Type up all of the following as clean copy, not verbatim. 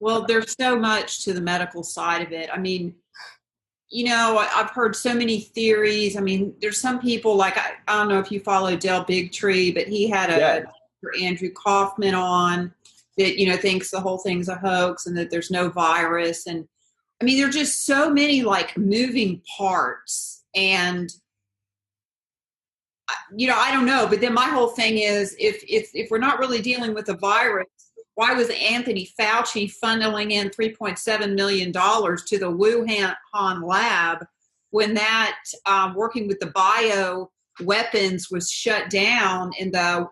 Well, there's so much to the medical side of it. I mean, I've heard so many theories. I mean, there's some people like, I don't know if you follow Del Bigtree, but he had Dr. Andrew Kaufman on that, thinks the whole thing's a hoax and that there's no virus. And I mean, there are just so many like moving parts and, I don't know. But then my whole thing is if we're not really dealing with a virus, why was Anthony Fauci funneling in $3.7 million to the Wuhan lab when that working with the bio weapons was shut down in the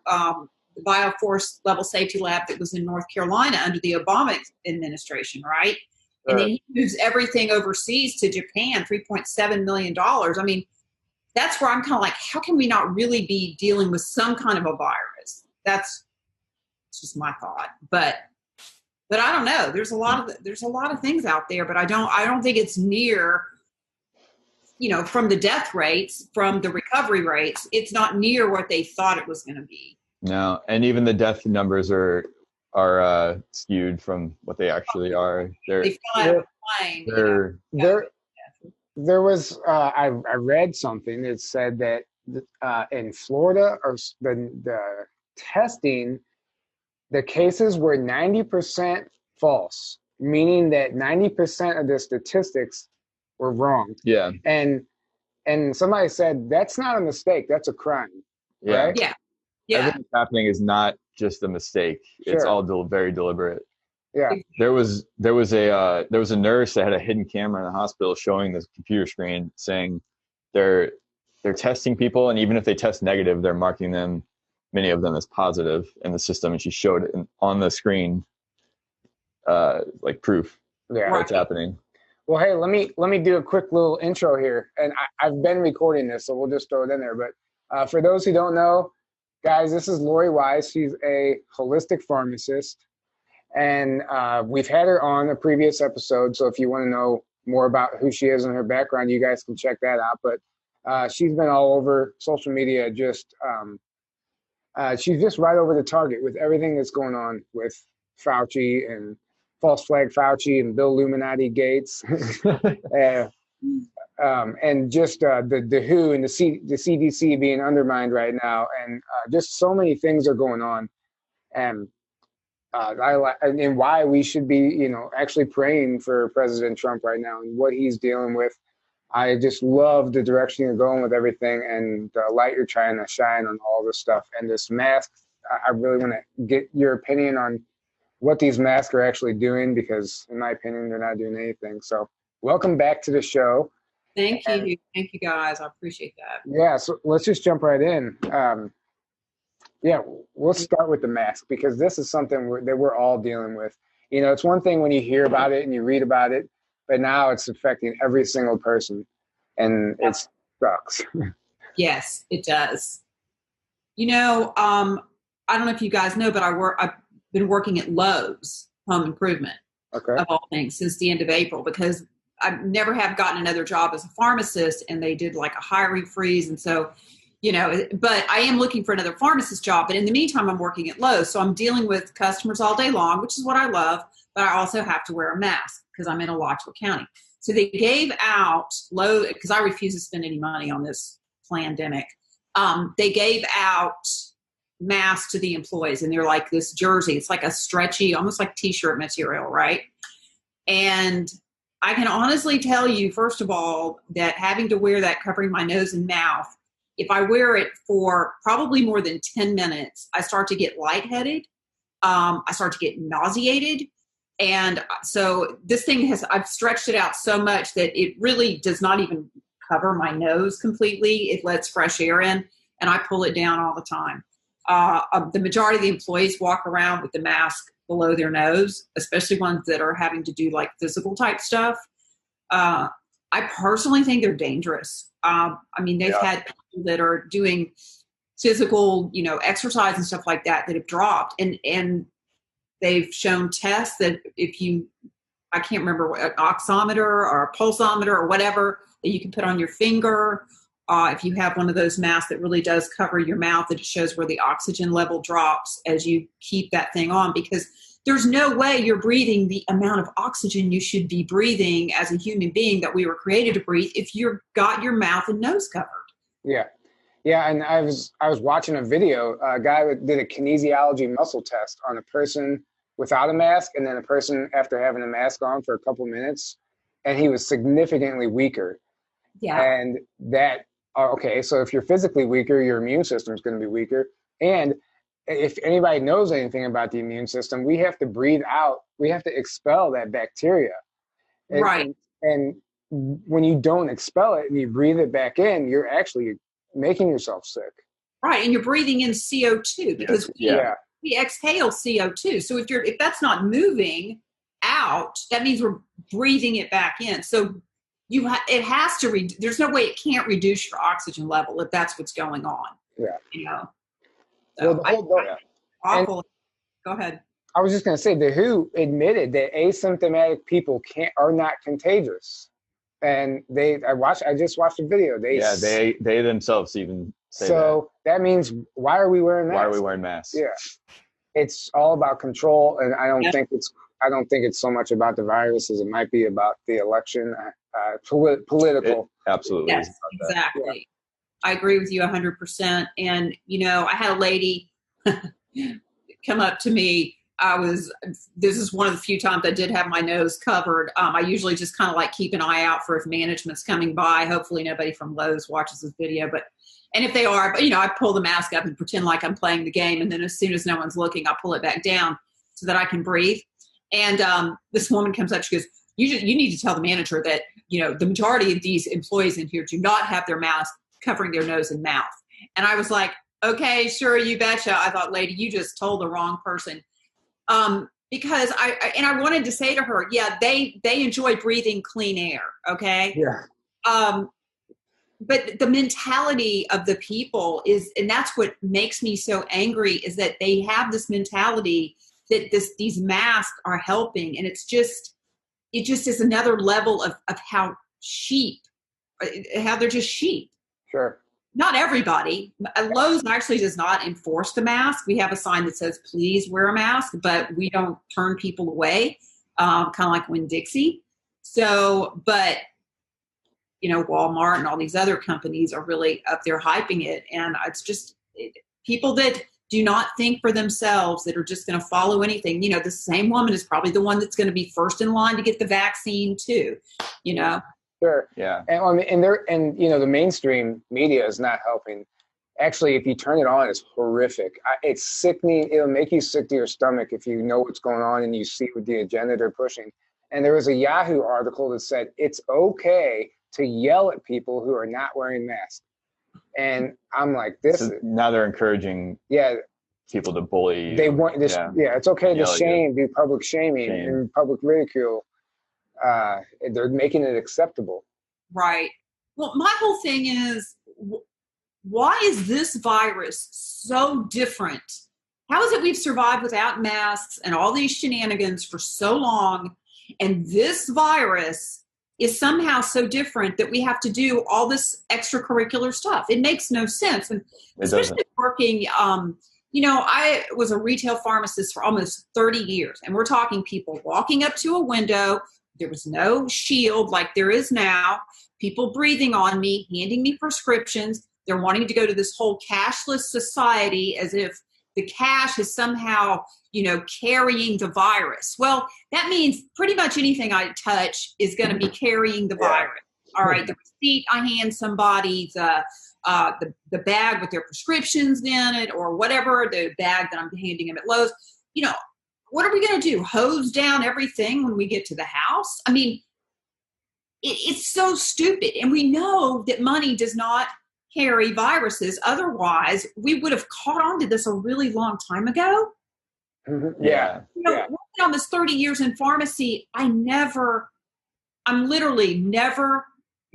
Bioforce level safety lab that was in North Carolina under the Obama administration, right? And then he moves everything overseas to Japan, $3.7 million. I mean, that's where I'm kind of like, how can we not really be dealing with some kind of a virus? That's just my thought. But I don't know. There's a lot of things out there, but I don't think it's near, from the death rates, from the recovery rates, it's not near what they thought it was going to be. No, and even the death numbers are skewed from what they actually are. They fly out of a plane. There was I read something that said that in Florida, or the testing, the cases were 90% false, meaning that 90% of the statistics were wrong. Yeah. And somebody said that's not a mistake, that's a crime. Yeah. Right? Yeah. Yeah. Everything that's happening is not just a mistake. Sure. It's all very deliberate. Yeah. There was a nurse that had a hidden camera in the hospital showing the computer screen saying they're testing people, and even if they test negative, they're marking them, many of them, as positive in the system. And she showed it on the screen, like proof that it's happening. Well, hey, let me do a quick little intro here, and I've been recording this, so we'll just throw it in there. But for those who don't know, guys, this is Lori Wise. She's a holistic pharmacist. And we've had her on a previous episode, so if you want to know more about who she is and her background, you guys can check that out. But she's been all over social media. She's just right over the target with everything that's going on with Fauci and false flag Fauci and Bill Illuminati Gates, and just the WHO and the CDC being undermined right now, and just so many things are going on. And why we should be, actually praying for President Trump right now and what he's dealing with. I just love the direction you're going with everything and the light you're trying to shine on all this stuff. And this mask, I really want to get your opinion on what these masks are actually doing, because in my opinion, they're not doing anything. So welcome back to the show. Thank you. Thank you, guys. I appreciate that. Yeah, so let's just jump right in. Yeah, we'll start with the mask, because this is something that we're all dealing with. It's one thing when you hear about it and you read about it, but now it's affecting every single person, and it sucks. Yes, it does. I don't know if you guys know, but I've been working at Lowe's Home Improvement, of all things, since the end of April, because I never have gotten another job as a pharmacist, and they did like a hiring freeze, and so. But I am looking for another pharmacist job. But in the meantime, I'm working at Lowe's. So I'm dealing with customers all day long, which is what I love. But I also have to wear a mask because I'm in Alachua County. So they gave out Lowe's, because I refuse to spend any money on this pandemic. They gave out masks to the employees, and they're like this jersey. It's like a stretchy, almost like T-shirt material, right? And I can honestly tell you, first of all, that having to wear that covering my nose and mouth, if I wear it for probably more than 10 minutes, I start to get lightheaded. I start to get nauseated. And so this thing I've stretched it out so much that it really does not even cover my nose completely. It lets fresh air in, and I pull it down all the time. The majority of the employees walk around with the mask below their nose, especially ones that are having to do like physical type stuff. I personally think they're dangerous. They've had people that are doing physical, exercise and stuff like that have dropped, and they've shown tests that I can't remember, an oximeter or a pulsometer or whatever that you can put on your finger. If you have one of those masks that really does cover your mouth, that it shows where the oxygen level drops as you keep that thing on, because there's no way you're breathing the amount of oxygen you should be breathing as a human being that we were created to breathe if you've got your mouth and nose covered. Yeah. Yeah, and I was watching a video. A guy did a kinesiology muscle test on a person without a mask and then a person after having a mask on for a couple minutes, and he was significantly weaker. Yeah. And that, okay, so if you're physically weaker, your immune system is going to be weaker. And if anybody knows anything about the immune system, we have to breathe out, we have to expel that bacteria. Right. And when you don't expel it and you breathe it back in, you're actually making yourself sick. Right, and you're breathing in CO2 because we exhale CO2. So if that's not moving out, that means we're breathing it back in. So it has to there's no way it can't reduce your oxygen level if that's what's going on. Yeah. You know. So awful. Go ahead. I was just going to say the WHO admitted that asymptomatic people are not contagious. And I just watched a video. They themselves even say so that means why are we wearing masks? Why are we wearing masks? Yeah, it's all about control, and I don't think it's so much about the virus as it might be about the election, political. Absolutely. Yes, exactly. Yeah. I agree with you 100%. And I had a lady come up to me. This is one of the few times I did have my nose covered. I usually just kind of like keep an eye out for if management's coming by. Hopefully nobody from Lowe's watches this video, and if they are, I pull the mask up and pretend like I'm playing the game. And then as soon as no one's looking, I'll pull it back down so that I can breathe. And this woman comes up, she goes, you need to tell the manager that, the majority of these employees in here do not have their mask covering their nose and mouth. And I was like, okay, sure, you betcha. I thought, lady, you just told the wrong person. Because I wanted to say to her, they enjoy breathing clean air. Okay. Yeah. But the mentality of the people and that's what makes me so angry, is that they have this mentality that these masks are helping. And it just is another level of how they're just sheep. Sure. Not everybody. Lowe's actually does not enforce the mask. We have a sign that says, please wear a mask, but we don't turn people away, kind of like Winn-Dixie. So, but, Walmart and all these other companies are really up there hyping it. And it's just people that do not think for themselves, that are just going to follow anything. The same woman is probably the one that's going to be first in line to get the vaccine too, Sure. Yeah. And the mainstream media is not helping. Actually, if you turn it on, it's horrific. It's sickening. It'll make you sick to your stomach if you know what's going on and you see what the agenda they're pushing. And there was a Yahoo article that said it's okay to yell at people who are not wearing masks. And I'm like, now they're encouraging people to bully. They want this. Yeah, it's okay to do public shaming and public ridicule. They're making it acceptable. Right. Well, my whole thing is, why is this virus so different? How is it we've survived without masks and all these shenanigans for so long, and this virus is somehow so different that we have to do all this extracurricular stuff? It makes no sense. And especially working, I was a retail pharmacist for almost 30 years, and we're talking people walking up to a window. There was no shield like there is now. People breathing on me, handing me prescriptions. They're wanting to go to this whole cashless society as if the cash is somehow, carrying the virus. Well, that means pretty much anything I touch is going to be carrying the virus. All right, the receipt I hand somebody, the bag with their prescriptions in it, or whatever, the bag that I'm handing them at Lowe's, what are we going to do? Hose down everything when we get to the house? I mean, it's so stupid. And we know that money does not carry viruses. Otherwise, we would have caught on to this a really long time ago. Mm-hmm. Yeah. Working on this 30 years in pharmacy, I'm literally never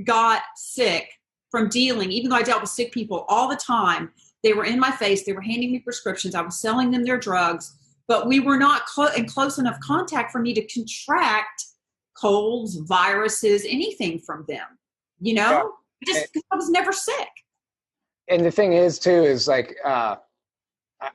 got sick from dealing, even though I dealt with sick people all the time. They were in my face. They were handing me prescriptions. I was selling them their drugs. But we were not in close enough contact for me to contract colds, viruses, anything from them, just because I was never sick. And the thing is, too, is like,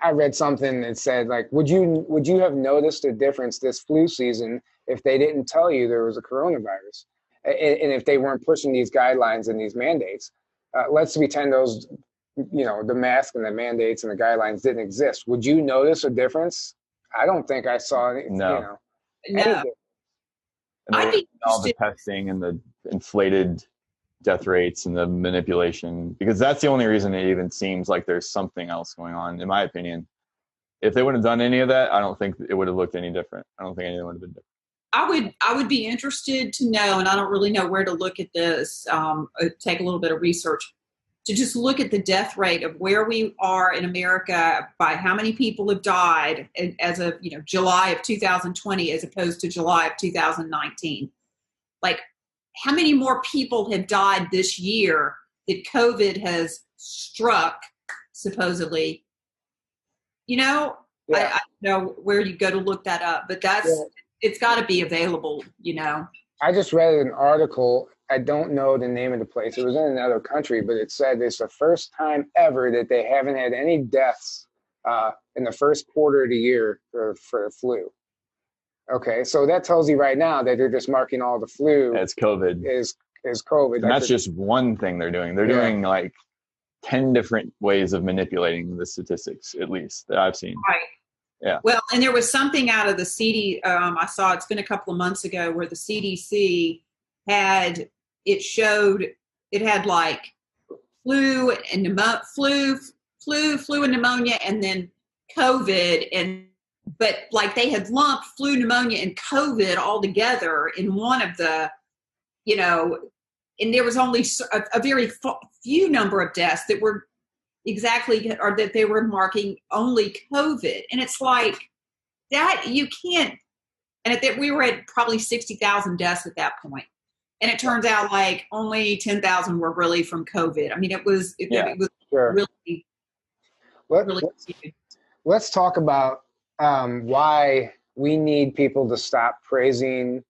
I read something that said, like, would you have noticed a difference this flu season if they didn't tell you there was a coronavirus, and if they weren't pushing these guidelines and these mandates? Let's pretend those, the mask and the mandates and the guidelines didn't exist. Would you notice a difference? I don't think I saw any. No. And all the testing and the inflated death rates and the manipulation, because that's the only reason it even seems like there's something else going on, in my opinion. If they wouldn't have done any of that, I don't think it would have looked any different. I don't think anything would have been different. I would be interested to know, and I don't really know where to look at this, take a little bit of research, to just look at the death rate of where we are in America by how many people have died as of July of 2020 as opposed to July of 2019. Like, how many more people have died this year that COVID has struck, supposedly? I don't know where you go to look that up, but it's got to be available, I just read an article. I don't know the name of the place. It was in another country, but it said it's the first time ever that they haven't had any deaths in the first quarter of the year for the flu. Okay, so that tells you right now that they're just marking all the flu as COVID. Is COVID. And that's just one thing they're doing. They're doing like 10 different ways of manipulating the statistics, at least, that I've seen. Right. Yeah. Well, and there was something out of the I saw, it's been a couple of months ago, where the CDC had like flu and pneumonia, and then COVID, but like they had lumped flu, pneumonia, and COVID all together in one of the, and there was only a very few number of deaths that were exactly, or that they were marking only COVID. And it's like that, you can't, and that we were at probably 60,000 deaths at that point. And it turns out like only 10,000 were really from COVID. I mean, it was sure. really, let's talk about why we need people to stop praising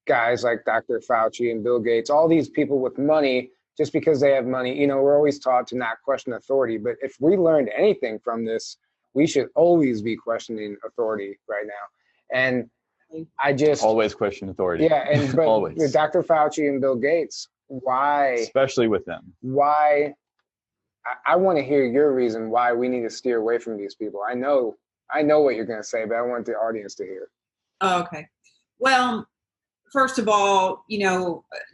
guys like Dr. Fauci and Bill Gates, all these people with money, just because they have money. We're always taught to not question authority, but if we learned anything from this, we should always be questioning authority right now. And I just always question authority. Yeah, but always. With Dr. Fauci and Bill Gates, why? Especially with them. Why? I want to hear your reason why we need to steer away from these people. I know what you're going to say, but I want the audience to hear. Oh, okay. Well, first of all,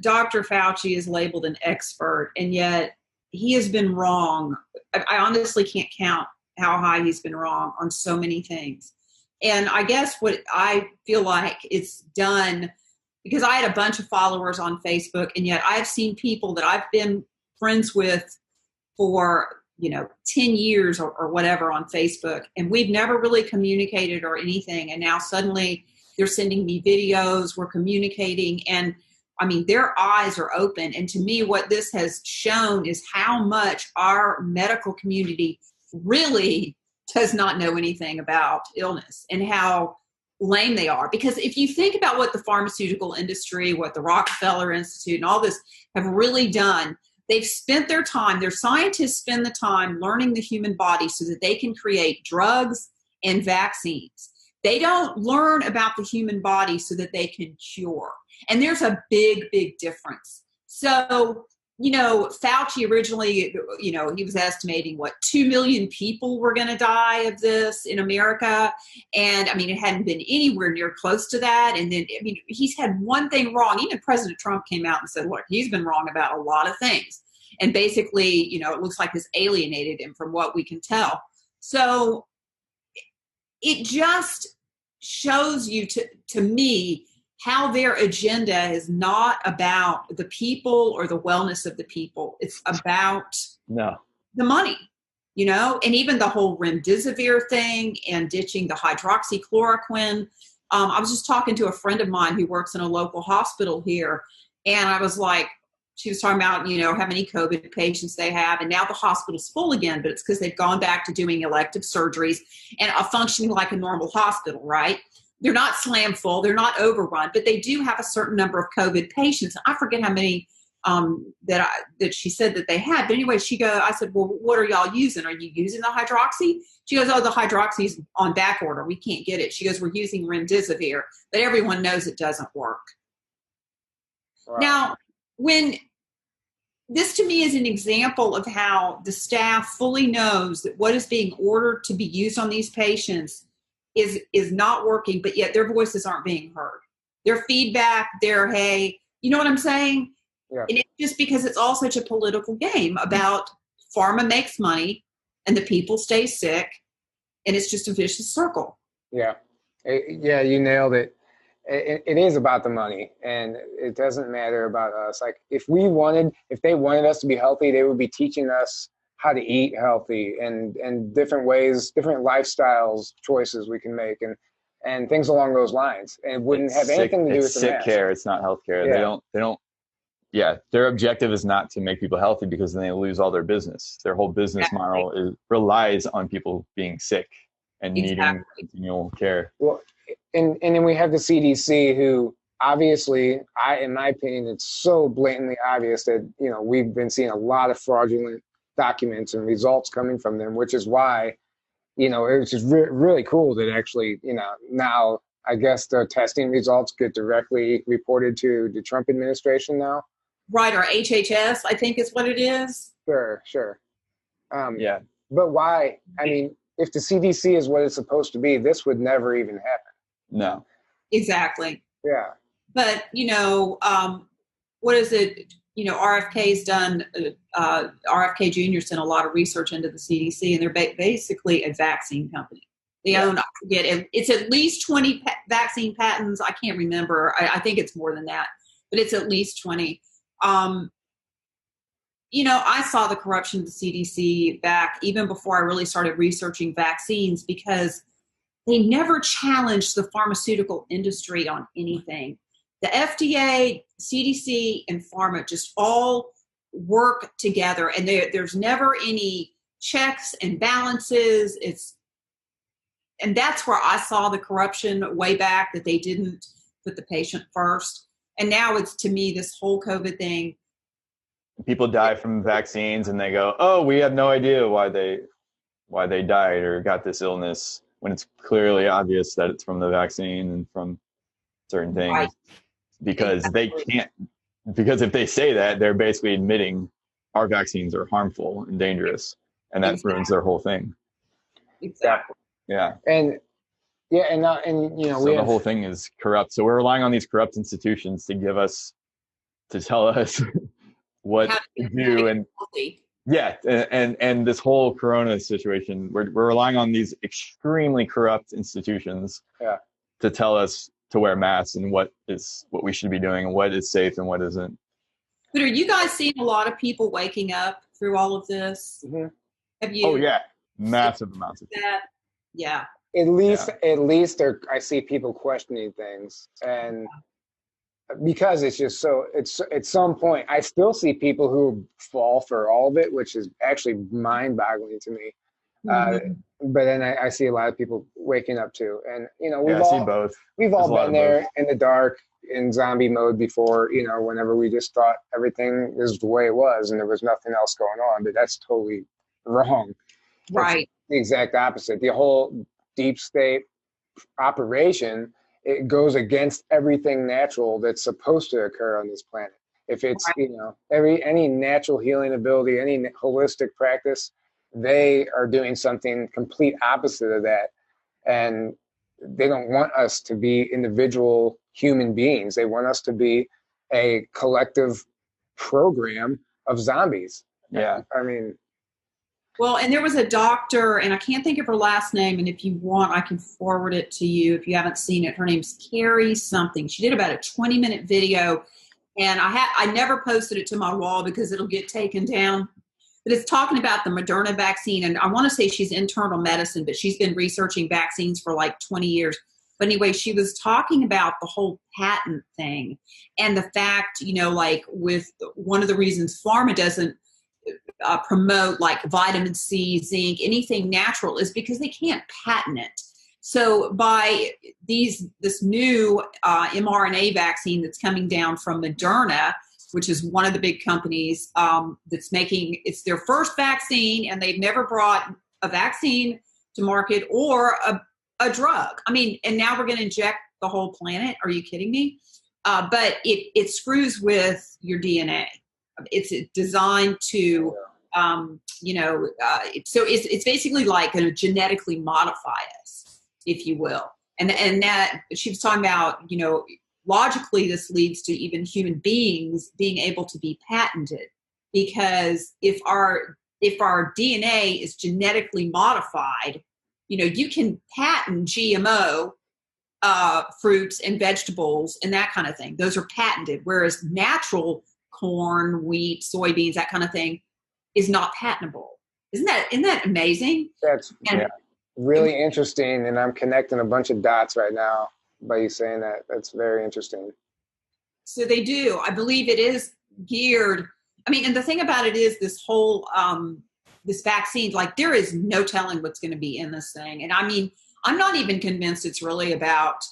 Dr. Fauci is labeled an expert, and yet he has been wrong. I honestly can't count how high he's been wrong on so many things. And I guess what I feel like it's done, because I had a bunch of followers on Facebook, and yet I've seen people that I've been friends with for 10 years or whatever on Facebook, and we've never really communicated or anything. And now suddenly they're sending me videos, we're communicating, and I mean, their eyes are open. And to me, what this has shown is how much our medical community really does not know anything about illness, and how lame they are. Because if you think about what the pharmaceutical industry, what the Rockefeller Institute and all this have really done, they've spent their scientists spend the time learning the human body so that they can create drugs and vaccines. They don't learn about the human body so that they can cure. And there's a big, big difference. So, Fauci originally, he was estimating 2 million people were going to die of this in America. And I mean, it hadn't been anywhere near close to that. And then, he's had one thing wrong. Even President Trump came out and said, look, he's been wrong about a lot of things. And basically, it looks like has alienated him from what we can tell. So it just shows you to me how their agenda is not about the people or the wellness of the people. It's about the money, and even the whole remdesivir thing and ditching the hydroxychloroquine. I was just talking to a friend of mine who works in a local hospital here, and I was like, she was talking about, how many COVID patients they have, and now the hospital's full again, but it's because they've gone back to doing elective surgeries and are functioning like a normal hospital, right? They're not slam full, they're not overrun, but they do have a certain number of COVID patients. I forget how many that she said that they had. But anyway, I said, well, what are y'all using? Are you using the hydroxy? She goes, oh, the hydroxy's on back order. We can't get it. She goes, we're using remdesivir, but everyone knows it doesn't work. Wow. Now, this to me is an example of how the staff fully knows that what is being ordered to be used on these patients is not working, but yet their voices aren't being heard. Their feedback, hey, you know what I'm saying? Yeah. And it's just because it's all such a political game about pharma makes money and the people stay sick, and it's just a vicious circle. Yeah. Yeah, you nailed it. It is about the money, and it doesn't matter about us. Like if they wanted us to be healthy, they would be teaching us how to eat healthy and different ways, different lifestyles, choices we can make and things along those lines. And it wouldn't have anything to do with the sick care. It's not healthcare. Yeah. They don't. Yeah, their objective is not to make people healthy because then they lose all their business. Their whole business model relies on people being sick and needing continual care. Well, and then we have the CDC, who obviously, in my opinion, it's so blatantly obvious that we've been seeing a lot of fraudulent documents and results coming from them, which is why it's just really cool that actually now I guess the testing results get directly reported to the Trump administration now. Right, or HHS, I think is what it is. Sure. Yeah. But why? I mean, if the CDC is what it's supposed to be, this would never even happen. No. Exactly. Yeah. But, what is it? RFK's done, RFK Jr. sent a lot of research into the CDC, and they're basically a vaccine company. They own, I forget, it's at least 20 vaccine patents. I can't remember. I think it's more than that, but it's at least 20. I saw the corruption of the CDC back even before I really started researching vaccines, because they never challenged the pharmaceutical industry on anything. The FDA, CDC, and pharma just all work together, and there's never any checks and balances. And that's where I saw the corruption way back, that they didn't put the patient first. And now it's, to me, this whole COVID thing. People die from vaccines and they go, oh, we have no idea why they died or got this illness, when it's clearly obvious that it's from the vaccine and from certain things. Right. Because they can't, because if they say that, they're basically admitting our vaccines are harmful and dangerous, and that ruins their whole thing. Exactly. Yeah. So the whole thing is corrupt. So we're relying on these corrupt institutions to tell us what to do. And and this whole corona situation, we're relying on these extremely corrupt institutions to tell us to wear masks and what we should be doing and what is safe and what isn't. But are you guys seeing a lot of people waking up through all of this? Mm-hmm. Have you? Oh yeah, massive amounts of that. Yeah. At least I see people questioning things, and because it's just it's at some point I still see people who fall for all of it, which is actually mind-boggling to me. Mm-hmm. But then I see a lot of people waking up too, and we've all been there in the dark in zombie mode before. Whenever we just thought everything is the way it was and there was nothing else going on, but that's totally wrong. Right. It's the exact opposite. The whole deep state operation, it goes against everything natural that's supposed to occur on this planet. If it's any natural healing ability, any holistic practice, they are doing something complete opposite of that. And they don't want us to be individual human beings. They want us to be a collective program of zombies. Yeah. I mean, well, and there was a doctor, and I can't think of her last name, and if you want, I can forward it to you if you haven't seen it. Her name's Carrie something. She did about a 20-minute video, and I never posted it to my wall because it'll get taken down. But it's talking about the Moderna vaccine, and I want to say she's internal medicine, but she's been researching vaccines for like 20 years. But anyway, she was talking about the whole patent thing and the fact, with one of the reasons pharma doesn't promote like vitamin C, zinc, anything natural is because they can't patent it. So by this new mRNA vaccine that's coming down from Moderna, which is one of the big companies that's making, it's their first vaccine, and they've never brought a vaccine to market or a drug. I mean, and now we're going to inject the whole planet. Are you kidding me? But it screws with your DNA. It's designed to, so it's basically like going to genetically modify us, if you will. And that she was talking about, logically this leads to even human beings being able to be patented, because if our DNA is genetically modified, you can patent GMO fruits and vegetables and that kind of thing. Those are patented, whereas natural corn, wheat, soybeans, that kind of thing is not patentable. Isn't that amazing? That's really interesting, and I'm connecting a bunch of dots right now by you saying that. That's very interesting. So they do. I believe it is geared. I mean, and the thing about it is this whole this vaccine, like there is no telling what's going to be in this thing. And I mean, I'm not even convinced it's really about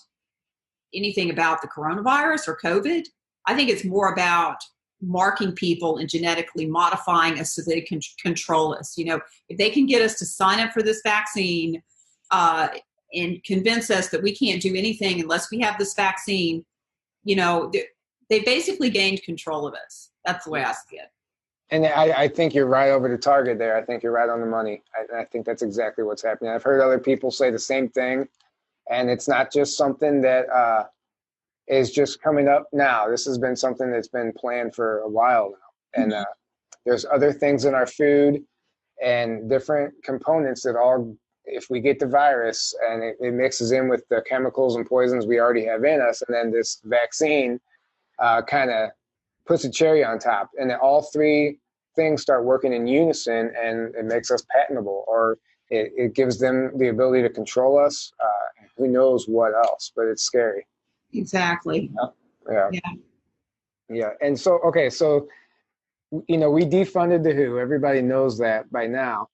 anything about the coronavirus or COVID. I think it's more about marking people and genetically modifying us so they can control us. If they can get us to sign up for this vaccine and convince us that we can't do anything unless we have this vaccine, they basically gained control of us. That's the way I see it. And I think you're right over the target there. I think you're right on the money. I think that's exactly what's happening. I've heard other people say the same thing, and it's not just something that is just coming up now. This has been something that's been planned for a while now. And there's other things in our food and different components that all, if we get the virus and it mixes in with the chemicals and poisons we already have in us, and then this vaccine kind of puts a cherry on top, and then all three things start working in unison, and it makes us patentable, or it gives them the ability to control us. Who knows what else, but it's scary. Exactly. Yeah. And so, okay, so, we defunded the WHO. Everybody knows that by now.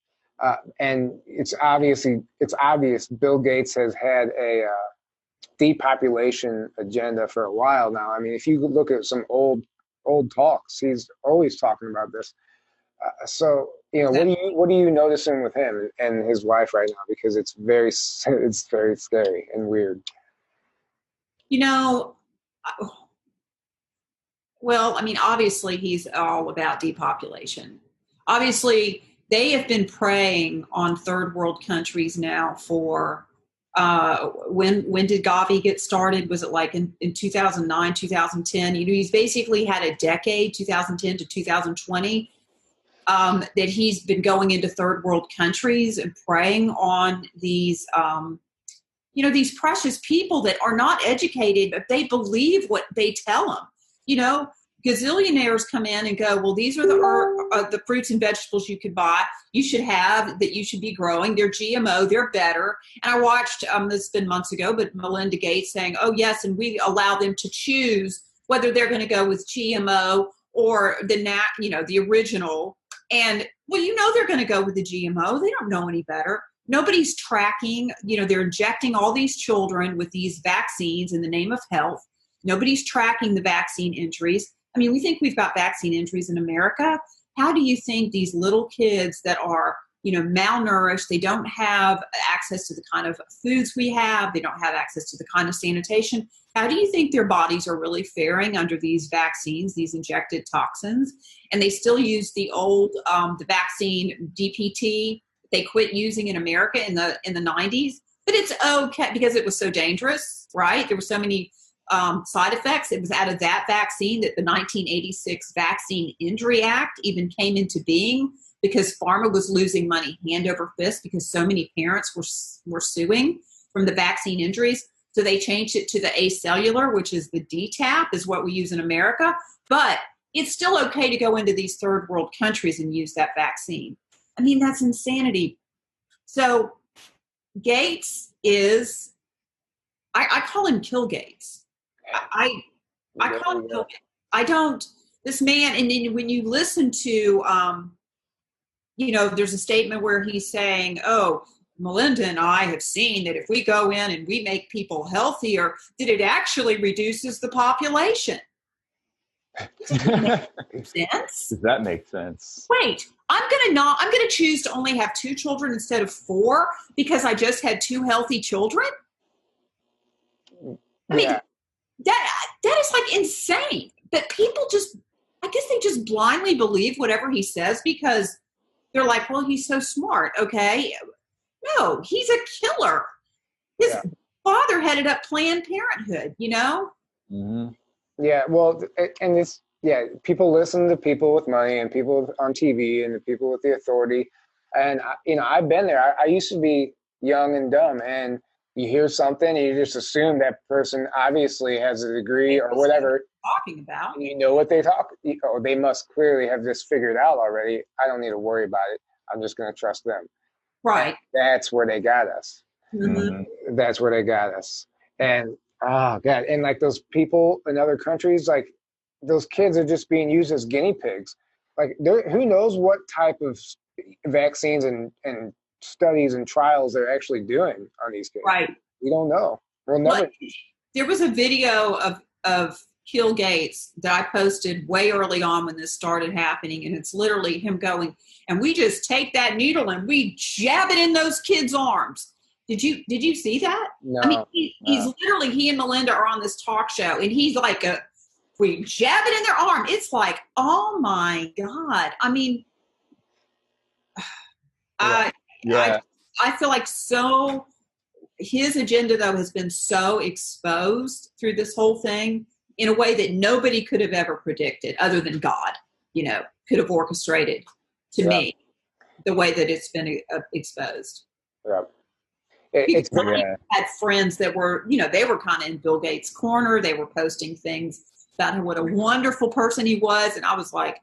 And it's obvious Bill Gates has had a depopulation agenda for a while now. I mean, if you look at some old talks, he's always talking about this. So, what are you noticing with him and his wife right now? Because it's very scary and weird. Well, I mean, obviously he's all about depopulation. Obviously, they have been preying on third world countries now for, when did Gavi get started? Was it like in 2009, 2010? He's basically had a decade, 2010 to 2020, that he's been going into third world countries and preying on these, these precious people that are not educated, but they believe what they tell them. Gazillionaires come in and go, well, these are the fruits and vegetables you could buy, you should have, that you should be growing. They're GMO, they're better. And I watched, this has been months ago, but Melinda Gates saying, oh, yes, and we allow them to choose whether they're going to go with GMO or the original. And, well, they're going to go with the GMO. They don't know any better. Nobody's tracking, they're injecting all these children with these vaccines in the name of health. Nobody's tracking the vaccine injuries. I mean, we think we've got vaccine injuries in America. How do you think these little kids that are, malnourished, they don't have access to the kind of foods we have, they don't have access to the kind of sanitation, how do you think their bodies are really faring under these vaccines, these injected toxins? And they still use the old, the vaccine DPT they quit using in America in the 90s. But it's okay because it was so dangerous, right? There were so many side effects. It was out of that vaccine that the 1986 Vaccine Injury Act even came into being, because pharma was losing money hand over fist because so many parents were suing from the vaccine injuries. So they changed it to the acellular, which is the DTaP, is what we use in America. But it's still okay to go into these third world countries and use that vaccine. I mean, that's insanity. So Gates is, I call him Kill Gates. I call him Kill Gates. This man, and then when you listen to, there's a statement where he's saying, oh, Melinda and I have seen that if we go in and we make people healthier, that it actually reduces the population. Sense? Does that make sense? Wait, I'm gonna choose to only have 2 children instead of 4 because I just had 2 healthy children. I mean, that is like insane. But people I guess they just blindly believe whatever he says because they're like, well, he's so smart. Okay. No, he's a killer. His father headed up Planned Parenthood, you know? Mm-hmm. Yeah, well, and it's, people listen to people with money and people on TV and the people with the authority. And, I've been there. I used to be young and dumb, and you hear something and you just assume that person obviously has a degree or whatever. Talking about. And you know what they talk, or they must clearly have this figured out already. I don't need to worry about it. I'm just going to trust them. Right. And that's where they got us. Mm-hmm. That's where they got us. And, oh, God. And like those people in other countries, like those kids are just being used as guinea pigs. Like, who knows what type of vaccines and studies and trials they're actually doing on these kids. Right. We don't know. We'll never. Well, there was a video of Bill Gates that I posted way early on when this started happening, and it's literally him going, and we just take that needle and we jab it in those kids' arms. Did you see that? No. I mean, he's literally, he and Melinda are on this talk show, and he's like, we jab it in their arm. It's like, oh my God. I mean, I feel like his agenda though has been so exposed through this whole thing in a way that nobody could have ever predicted other than God, could have orchestrated to me the way that it's been exposed. Yeah. Had friends that were, they were kind of in Bill Gates' corner. They were posting things about what a wonderful person he was. And I was like,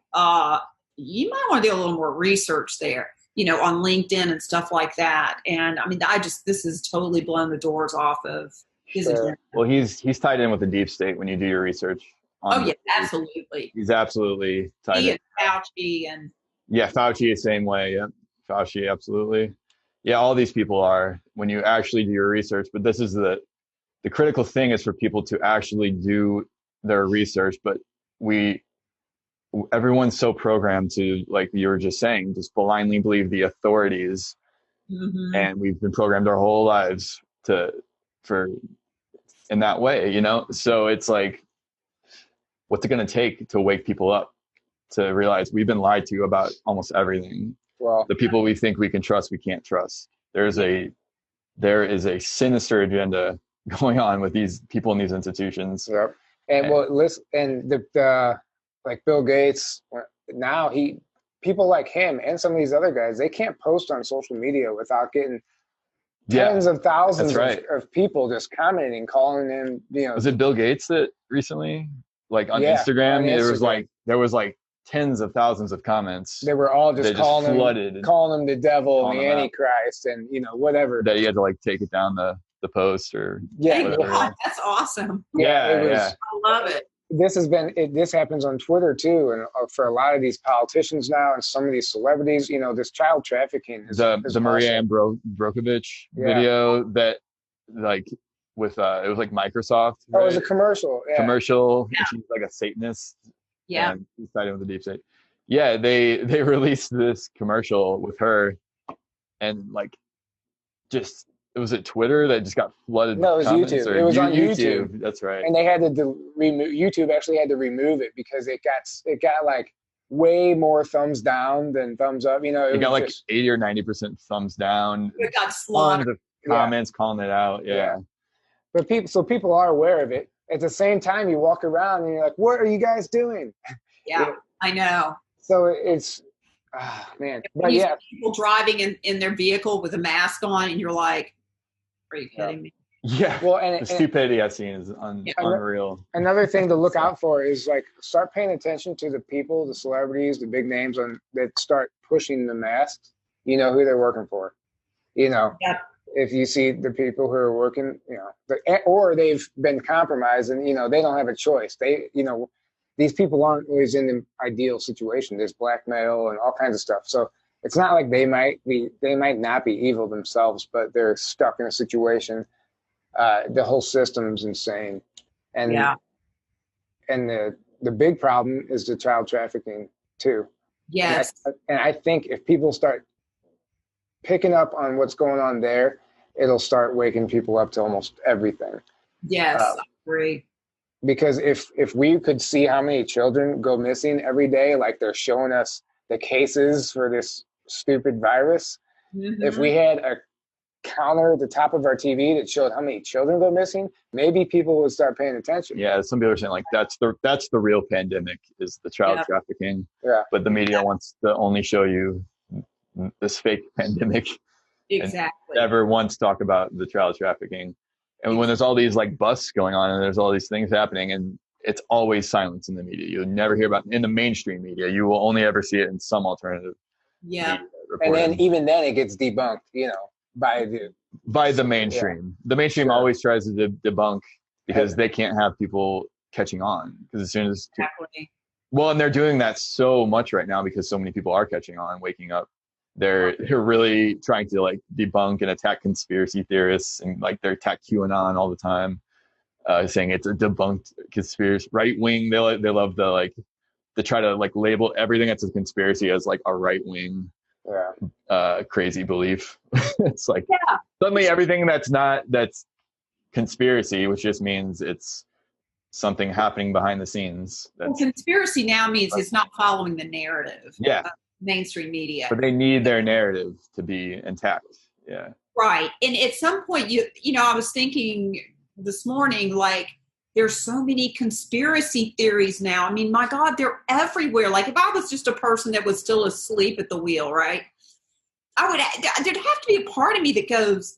you might want to do a little more research there, on LinkedIn and stuff like that. And I mean, this has totally blown the doors off of his agenda. Well, he's tied in with the deep state when you do your research. Absolutely. He's absolutely tied in. Fauci and. Yeah, Fauci the same way. Yeah, Fauci, absolutely. Yeah, all these people are when you actually do your research. But this is the critical thing is for people to actually do their research. But everyone's so programmed to, like you were just saying, just blindly believe the authorities. Mm-hmm. And we've been programmed our whole lives in that way, So it's like, what's it going to take to wake people up to realize we've been lied to about almost everything? Well, the people we think we can trust, we can't trust. There is a sinister agenda going on with these people in these institutions. Yep. And listen, and the like Bill Gates now, people like him and some of these other guys, they can't post on social media without getting tens of thousands of people just commenting, calling him. Was it Bill Gates that recently, like on Instagram, there was like tens of thousands of comments. They were all just calling him the devil and the Antichrist and whatever. That he had to like take it down the post or God, that's awesome. Yeah. I love it. This happens on Twitter too, and for a lot of these politicians now and some of these celebrities, this child trafficking is the Maria Brokovich video that like with it was like Microsoft. Right? Oh, it was a commercial. Yeah. Yeah. She's like a Satanist. Yeah. And he's tied in with the deep state. Yeah, they released this commercial with her, and like just. Was it Twitter that just got flooded? No, it was YouTube. It was on YouTube. That's right. And they had to remove. YouTube actually had to remove it because it got like way more thumbs down than thumbs up. It got like 80 or 90% thumbs down. It got slaughtered. Tons of comments calling it out. Yeah. But people are aware of it. At the same time, you walk around and you're like, "What are you guys doing?" Yeah, I know. So it's, man. But people driving in their vehicle with a mask on, and you're like, "Are you kidding me?" Yeah. Well, and the stupidity I've seen is unreal. Another thing to look out for is like start paying attention to the people, the celebrities, the big names that start pushing the masks. You know who they're working for. Yep. If you see the people who are working, or they've been compromised and, they don't have a choice. These people aren't always in an ideal situation. There's blackmail and all kinds of stuff. So it's not like they might not be evil themselves, but they're stuck in a situation. The whole system's insane. And the big problem is the child trafficking too. Yes. And I think if people start picking up on what's going on there, it'll start waking people up to almost everything. Yes, I agree. Because if we could see how many children go missing every day, like they're showing us the cases for this stupid virus, if we had a counter at the top of our TV that showed how many children go missing, maybe people would start paying attention. Yeah, some people are saying like that's the real pandemic is the child trafficking. Yeah. But the media wants to only show you this fake pandemic. Exactly. Never once talk about the child trafficking. And when there's all these like busts going on and there's all these things happening, and it's always silence in the media. You'll never hear about in the mainstream media. You will only ever see it in some alternative. Yeah. And then even then it gets debunked, by the mainstream. The mainstream always tries to debunk because they can't have people catching on. Because as soon as well, and they're doing that so much right now because so many people are catching on, waking up. They're really trying to like debunk and attack conspiracy theorists, and like they attack QAnon all the time, saying it's a debunked conspiracy. Right wing, they love they try to like label everything that's a conspiracy as like a right wing crazy belief. It's like suddenly everything that's conspiracy, which just means it's something happening behind the scenes. Conspiracy now means it's not following the narrative. Yeah. Mainstream media, but they need their narrative to be intact. Yeah, right. And at some point, I was thinking this morning, like there's so many conspiracy theories now. I mean, my God, they're everywhere. Like if I was just a person that was still asleep at the wheel, right, there'd have to be a part of me that goes,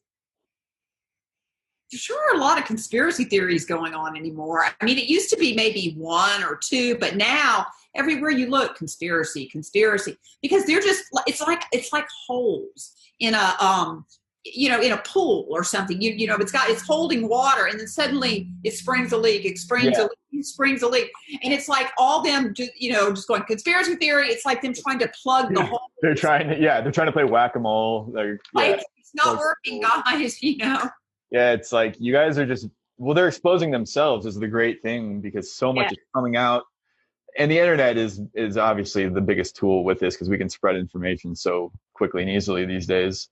there sure are a lot of conspiracy theories going on anymore. I mean, it used to be maybe one or two, but now everywhere you look, conspiracy, because they're just, it's like holes in a, in a pool or something, it's holding water and then suddenly it springs a leak, springs a leak. And it's like all them, just going conspiracy theory. It's like them trying to plug the hole. They're trying to play whack-a-mole. It's not working, guys, Yeah, it's like you guys are just, they're exposing themselves is the great thing because so much is coming out. And the internet is obviously the biggest tool with this because we can spread information so quickly and easily these days.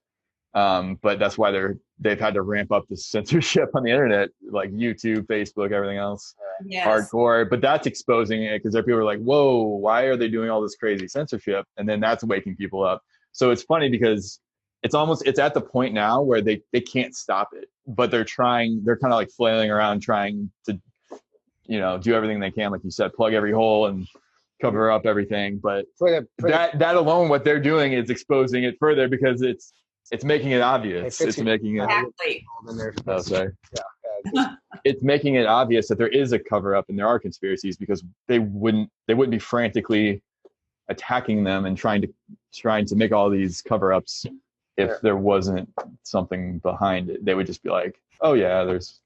But that's why they've had to ramp up the censorship on the internet, like YouTube, Facebook, everything else, hardcore. But that's exposing it because people are like, whoa, why are they doing all this crazy censorship? And then that's waking people up. So it's funny because it's at the point now where they can't stop it, but they're kind of like flailing around trying to, do everything they can, like you said, plug every hole and cover up everything. But that alone, what they're doing is exposing it further because it's making it obvious. It's making it. Exactly. Oh, sorry. It's making it obvious that there is a cover up and there are conspiracies because they wouldn't be frantically attacking them and trying to make all these cover ups if there wasn't something behind it. They would just be like, oh yeah, there's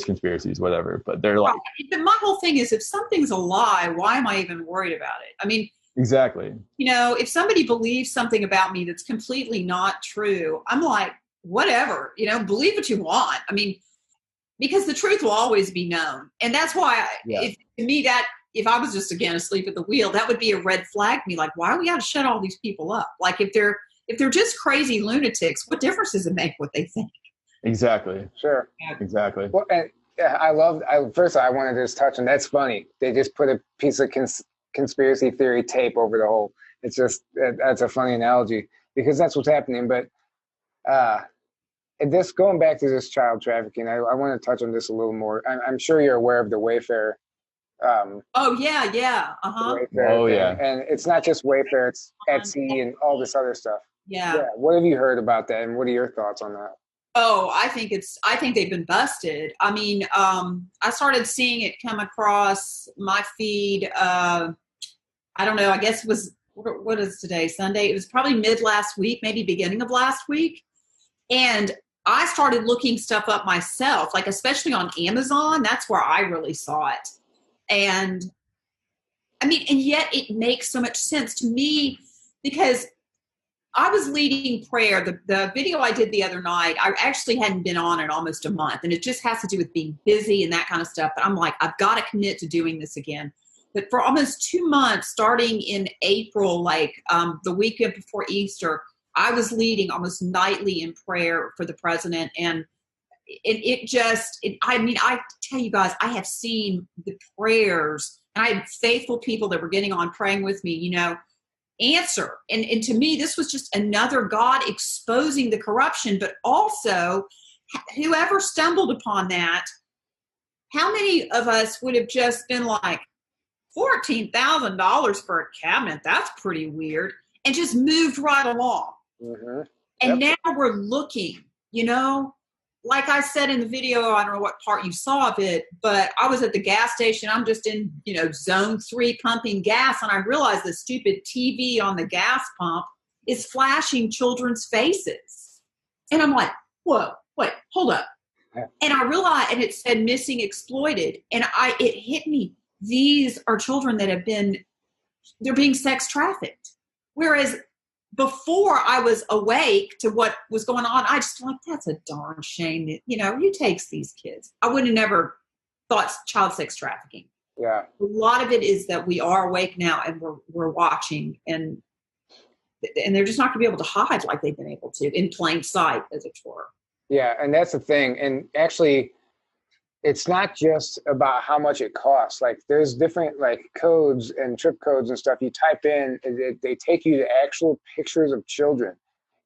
conspiracies, whatever. But they're like, my whole thing is, if something's a lie, why am I even worried about it? I mean, exactly. If somebody believes something about me that's completely not true, I'm like, whatever, believe what you want. I mean, because the truth will always be known. And that's why to me, that if I was just, again, asleep at the wheel, that would be a red flag to me. Like, why do we got to shut all these people up? Like, if they're just crazy lunatics, what difference does it make what they think? Exactly. Sure. Exactly. Well, first I wanted to just touch on, that's funny. They just put a piece of conspiracy theory tape over the hole. It's just, that's a funny analogy because that's what's happening. But this, going back to this child trafficking, I want to touch on this a little more. I'm sure you're aware of the Wayfair. Oh yeah. Uh-huh. And it's not just Wayfair, it's Etsy and all this other stuff. Yeah. What have you heard about that, and what are your thoughts on that? Oh, I think they've been busted. I mean, I started seeing it come across my feed. I don't know, I guess it was, what is today? Sunday? It was probably mid last week, maybe beginning of last week. And I started looking stuff up myself, like especially on Amazon. That's where I really saw it. And I mean, and yet it makes so much sense to me because I was leading prayer. The video I did the other night, I actually hadn't been on in almost a month, and it just has to do with being busy and that kind of stuff. But I'm like, I've got to commit to doing this again. But for almost 2 months, starting in April, like the weekend before Easter, I was leading almost nightly in prayer for the president. And I tell you guys, I have seen the prayers, and I had faithful people that were getting on praying with me, answer. And to me, this was just another God exposing the corruption, but also whoever stumbled upon that, how many of us would have just been like, $14,000 for a cabinet, that's pretty weird, and just moved right along. Mm-hmm. And now we're looking, like I said in the video, I don't know what part you saw of it, but I was at the gas station. I'm just in, zone 3 pumping gas. And I realized the stupid TV on the gas pump is flashing children's faces. And I'm like, whoa, wait, hold up. Yeah. And I realized, and it said missing exploited. And it hit me. These are children that they're being sex trafficked. Whereas before I was awake to what was going on, I just felt like, that's a darn shame that, who takes these kids? I would have never thought child sex trafficking. Yeah. A lot of it is that we are awake now and we're watching, and they're just not going to be able to hide like they've been able to in plain sight, as it were. Yeah. And that's the thing. And actually, it's not just about how much it costs. Like there's different codes and trip codes and stuff. You type in, they take you to actual pictures of children,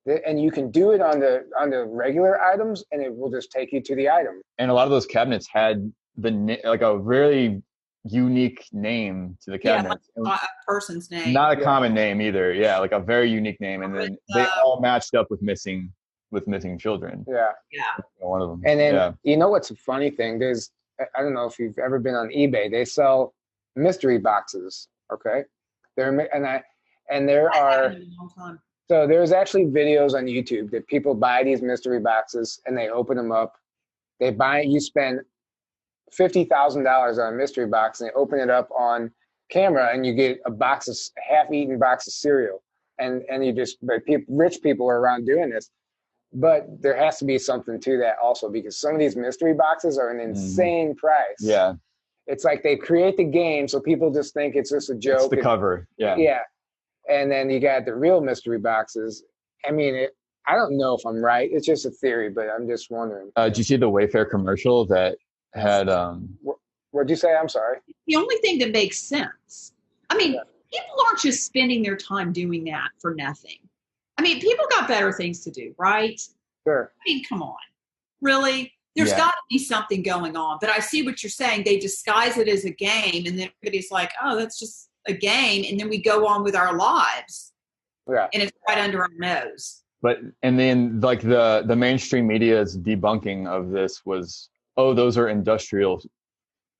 and you can do it on the regular items, and it will just take you to the item. And a lot of those cabinets had a really unique name to the cabinet. Yeah, not a person's name. Not a common name either. Yeah, like a very unique name, and then they all matched up with missing children. Yeah. One of them. And then, what's a funny thing? I don't know if you've ever been on eBay. They sell mystery boxes. Okay. So there's actually videos on YouTube that people buy these mystery boxes and they open them up. You spend $50,000 on a mystery box and they open it up on camera and you get a half-eaten box of cereal. And rich people are around doing this. But there has to be something to that also, because some of these mystery boxes are an insane price. Yeah. It's like they create the game so people just think it's just a joke. It's the cover. Yeah. Yeah. And then you got the real mystery boxes. I mean, I don't know if I'm right. It's just a theory, but I'm just wondering. Did you see the Wayfair commercial that had... What'd you say? I'm sorry. The only thing that makes sense. I mean, people aren't just spending their time doing that for nothing. I mean, people got better things to do, right? Sure. I mean, come on. Really? There's got to be something going on. But I see what you're saying. They disguise it as a game, and then everybody's like, oh, that's just a game. And then we go on with our lives. Yeah. And it's right under our nose. And then the mainstream media's debunking of this was, oh, those are industrial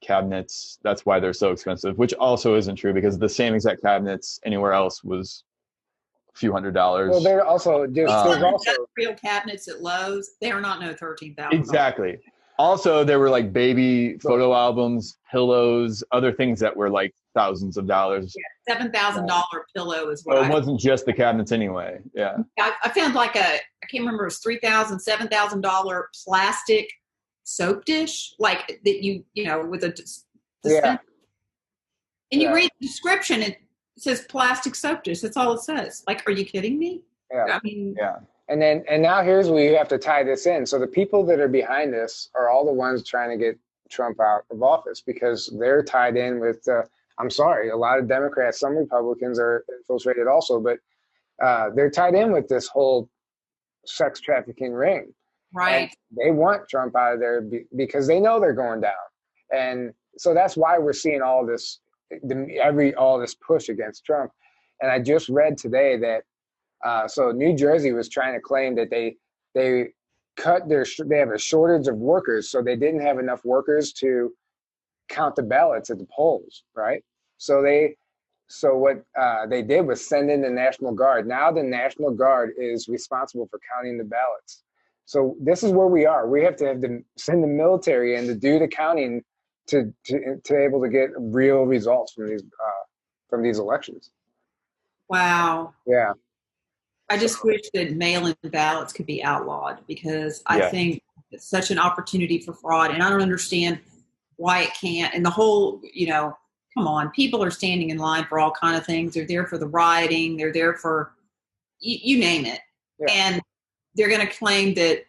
cabinets. That's why they're so expensive, which also isn't true, because the same exact cabinets anywhere else was few $100s. Well, they're also there's also real cabinets at Lowe's. They are not no $13,000. Exactly. Also, there were baby photo albums, pillows, other things that were thousands of dollars. Yeah, $7,000 pillow is what. So it wasn't just the cabinets anyway. Yeah. I found I can't remember, it was $3,000, $7,000 plastic soap dish, that with a dispenser. And you read the description, it says plastic soap dish. That's all it says. Are you kidding me? Yeah. I mean, yeah. And now here's where you have to tie this in. So the people that are behind this are all the ones trying to get Trump out of office, because they're tied in with, I'm sorry, a lot of Democrats, some Republicans are infiltrated also, but they're tied in with this whole sex trafficking ring. Right. And they want Trump out of there because they know they're going down. And so that's why we're seeing all this push against Trump. And I just read today that so New Jersey was trying to claim that they have a shortage of workers, so they didn't have enough workers to count the ballots at the polls, right? So what they did was send in the National Guard. Now the National Guard is responsible for counting the ballots. So this is where we are. We have to send the military in to do the counting to able to get real results from these elections. Wow. Yeah. I just wish that mail-in ballots could be outlawed, because I think it's such an opportunity for fraud, and I don't understand why it can't. And the whole, come on, people are standing in line for all kind of things. They're there for the rioting. They're there for you name it. Yeah. And they're going to claim that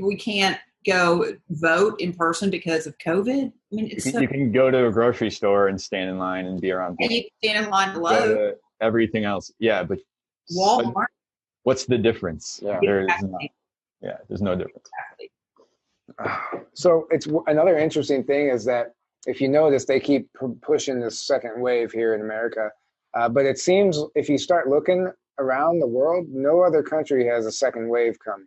we can't go vote in person because of COVID. I mean, you can go to a grocery store and stand in line and be around people. You can stand in line below. Everything else. Yeah, but Walmart. What's the difference? Yeah, Exactly. There's no difference. Exactly. So it's another interesting thing is that if you notice, they keep pushing this second wave here in America. But it seems if you start looking around the world, no other country has a second wave coming.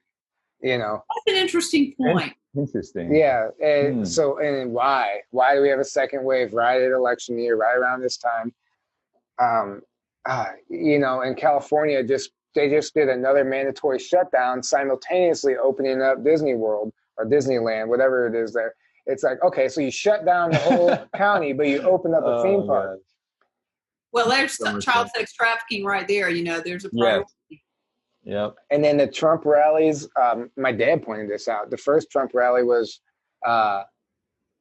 You know, that's an interesting point. Interesting. Yeah. And so, and why? Why do we have a second wave right at election year, right around this time? You know, in California, they just did another mandatory shutdown, simultaneously opening up Disney World or Disneyland, whatever it is there. It's like, okay, so you shut down the whole county, but you open up a theme park. God. Well, there's child sex trafficking right there. You know, there's a priority. Yep. And then the Trump rallies, my dad pointed this out. The first Trump rally was the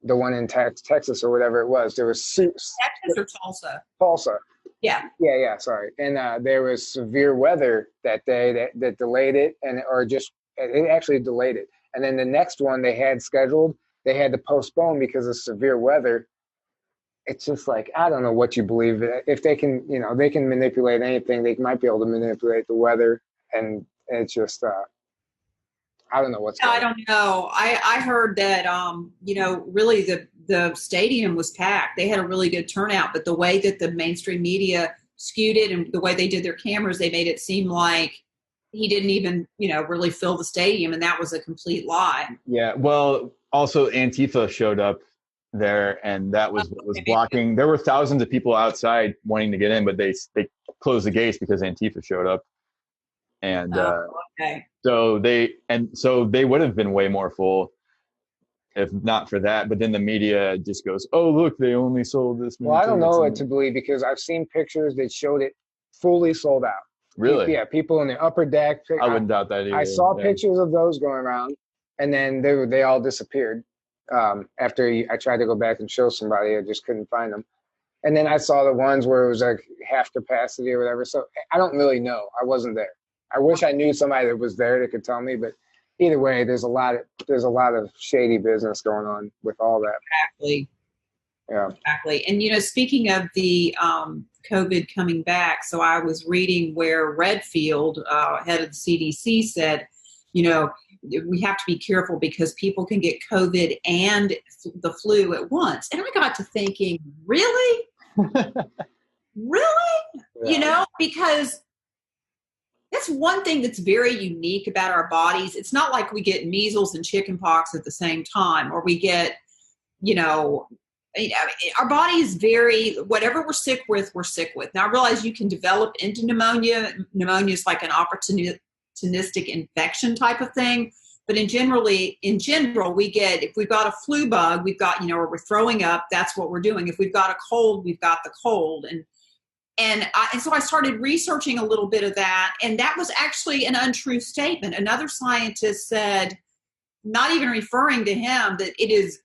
one in Texas or whatever it was. There was Texas or Tulsa? Tulsa. Yeah. Yeah, sorry. And there was severe weather that day that delayed it, it actually delayed it. And then the next one they had scheduled, they had to postpone because of severe weather. It's just like, I don't know what you believe. If they can, you know, they can manipulate anything. They might be able to manipulate the weather. And it's just, I don't know what's going on. I don't know. I heard that, you know, really the stadium was packed. They had a really good turnout, but the way that the mainstream media skewed it and the way they did their cameras, they made it seem like he didn't even, you know, really fill the stadium. And that was a complete lie. Yeah. Well, also Antifa showed up there, and that was what was blocking. There were thousands of people outside wanting to get in, but they closed the gates because Antifa showed up. And so they would have been way more full if not for that. But then the media just goes, "Oh, look, they only sold this." Well, I don't know what to believe because I've seen pictures that showed it fully sold out. Really? Yeah, people in the upper deck. I wouldn't doubt that either. I saw pictures of those going around, and then they all disappeared. After I tried to go back and show somebody, I just couldn't find them. And then I saw the ones where it was like half capacity or whatever. So I don't really know. I wasn't there. I wish I knew somebody that was there that could tell me, but either way, there's a lot of shady business going on with all that. Exactly. Yeah. Exactly. And, you know, speaking of the COVID coming back, so I was reading where Redfield, head of the CDC, said, you know, we have to be careful because people can get COVID and the flu at once. And I got to thinking, really? Really? Yeah. You know, because that's one thing that's very unique about our bodies. It's not like we get measles and chickenpox at the same time, or we get, you know, our body is very, whatever we're sick with, we're sick with. Now I realize you can develop into pneumonia. Pneumonia is like an opportunistic infection type of thing. But in general, we get, if we've got a flu bug, we've got, you know, or we're throwing up, that's what we're doing. If we've got a cold, we've got the cold. And so I started researching a little bit of that. And that was actually an untrue statement. Another scientist said, not even referring to him, that it is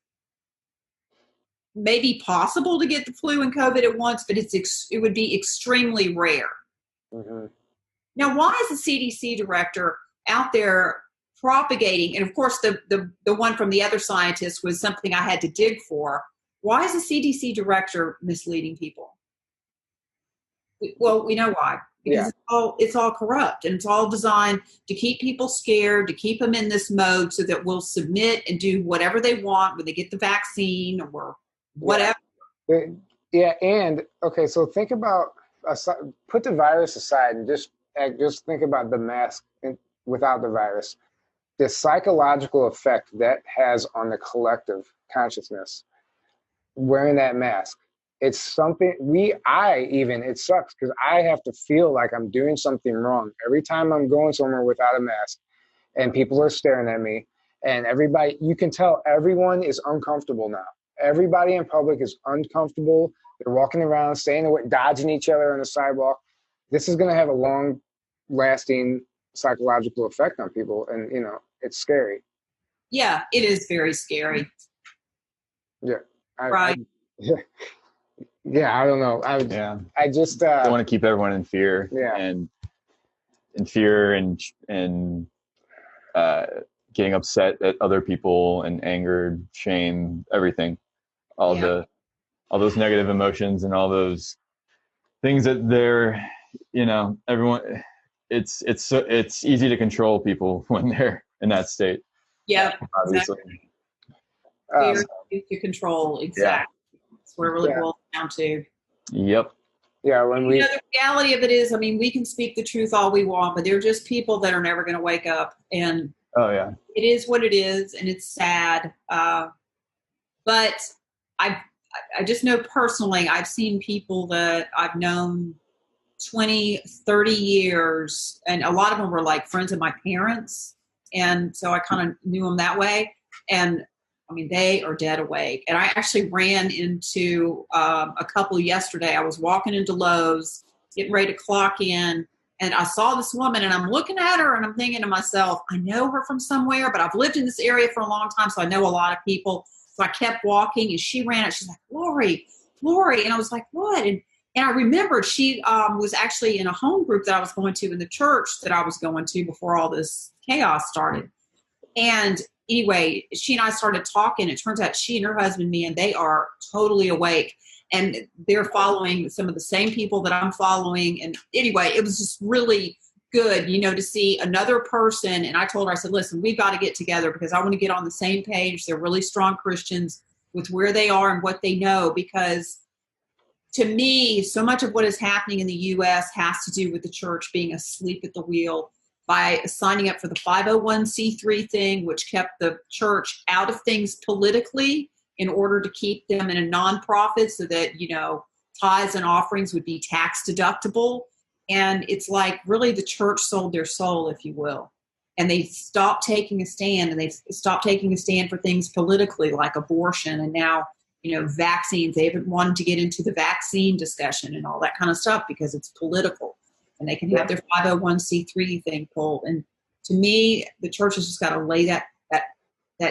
maybe possible to get the flu and COVID at once, but it would be extremely rare. Mm-hmm. Now, why is the CDC director out there propagating? And of course, the one from the other scientist was something I had to dig for. Why is the CDC director misleading people? Well, we know why. Because it's all corrupt, and it's all designed to keep people scared, to keep them in this mode so that we'll submit and do whatever they want when they get the vaccine or whatever. Yeah, and okay, so think about, put the virus aside and just think about the mask without the virus. The psychological effect that has on the collective consciousness, wearing that mask. It's something it sucks because I have to feel like I'm doing something wrong every time I'm going somewhere without a mask and people are staring at me and you can tell everyone is uncomfortable now. Everybody in public is uncomfortable. They're walking around, staying away, dodging each other on the sidewalk. This is going to have a long lasting psychological effect on people. And, you know, it's scary. Yeah, it is very scary. Yeah. Right. Yeah, I don't know. I just I want to keep everyone in fear. Yeah. And in fear and getting upset at other people and anger, shame, everything, all those negative emotions and all those things that they're, everyone. It's easy to control people when they're in that state. Yeah, obviously. Fear to control, exactly. That's what it really boils down to. Yep. Yeah, the reality of it is, we can speak the truth all we want, but they're just people that are never going to wake up. And it is what it is, and it's sad. But I just know personally, I've seen people that I've known 20, 30 years, and a lot of them were like friends of my parents. And so I kind of knew them that way. And they are dead awake. And I actually ran into a couple yesterday. I was walking into Lowe's, getting ready to clock in, and I saw this woman, and I'm looking at her, and I'm thinking to myself, I know her from somewhere, but I've lived in this area for a long time, so I know a lot of people. So I kept walking, and she ran it. She's like, Lori. And I was like, what? And I remembered she was actually in a home group that I was going to in the church that I was going to before all this chaos started. And anyway, she and I started talking. It turns out she and her husband, man, they are totally awake. And they're following some of the same people that I'm following. And anyway, it was just really good, to see another person. And I told her, I said, listen, we've got to get together because I want to get on the same page. They're really strong Christians with where they are and what they know, because to me, so much of what is happening in the U.S. has to do with the church being asleep at the wheel by signing up for the 501c3 thing, which kept the church out of things politically in order to keep them in a nonprofit so that, tithes and offerings would be tax deductible. And it's like really the church sold their soul, if you will. And they stopped taking a stand, and they stopped taking a stand for things politically like abortion. And now, vaccines, they haven't wanted to get into the vaccine discussion and all that kind of stuff because it's political. And they can have their 501c3 thing pulled. And to me, the church has just got to lay that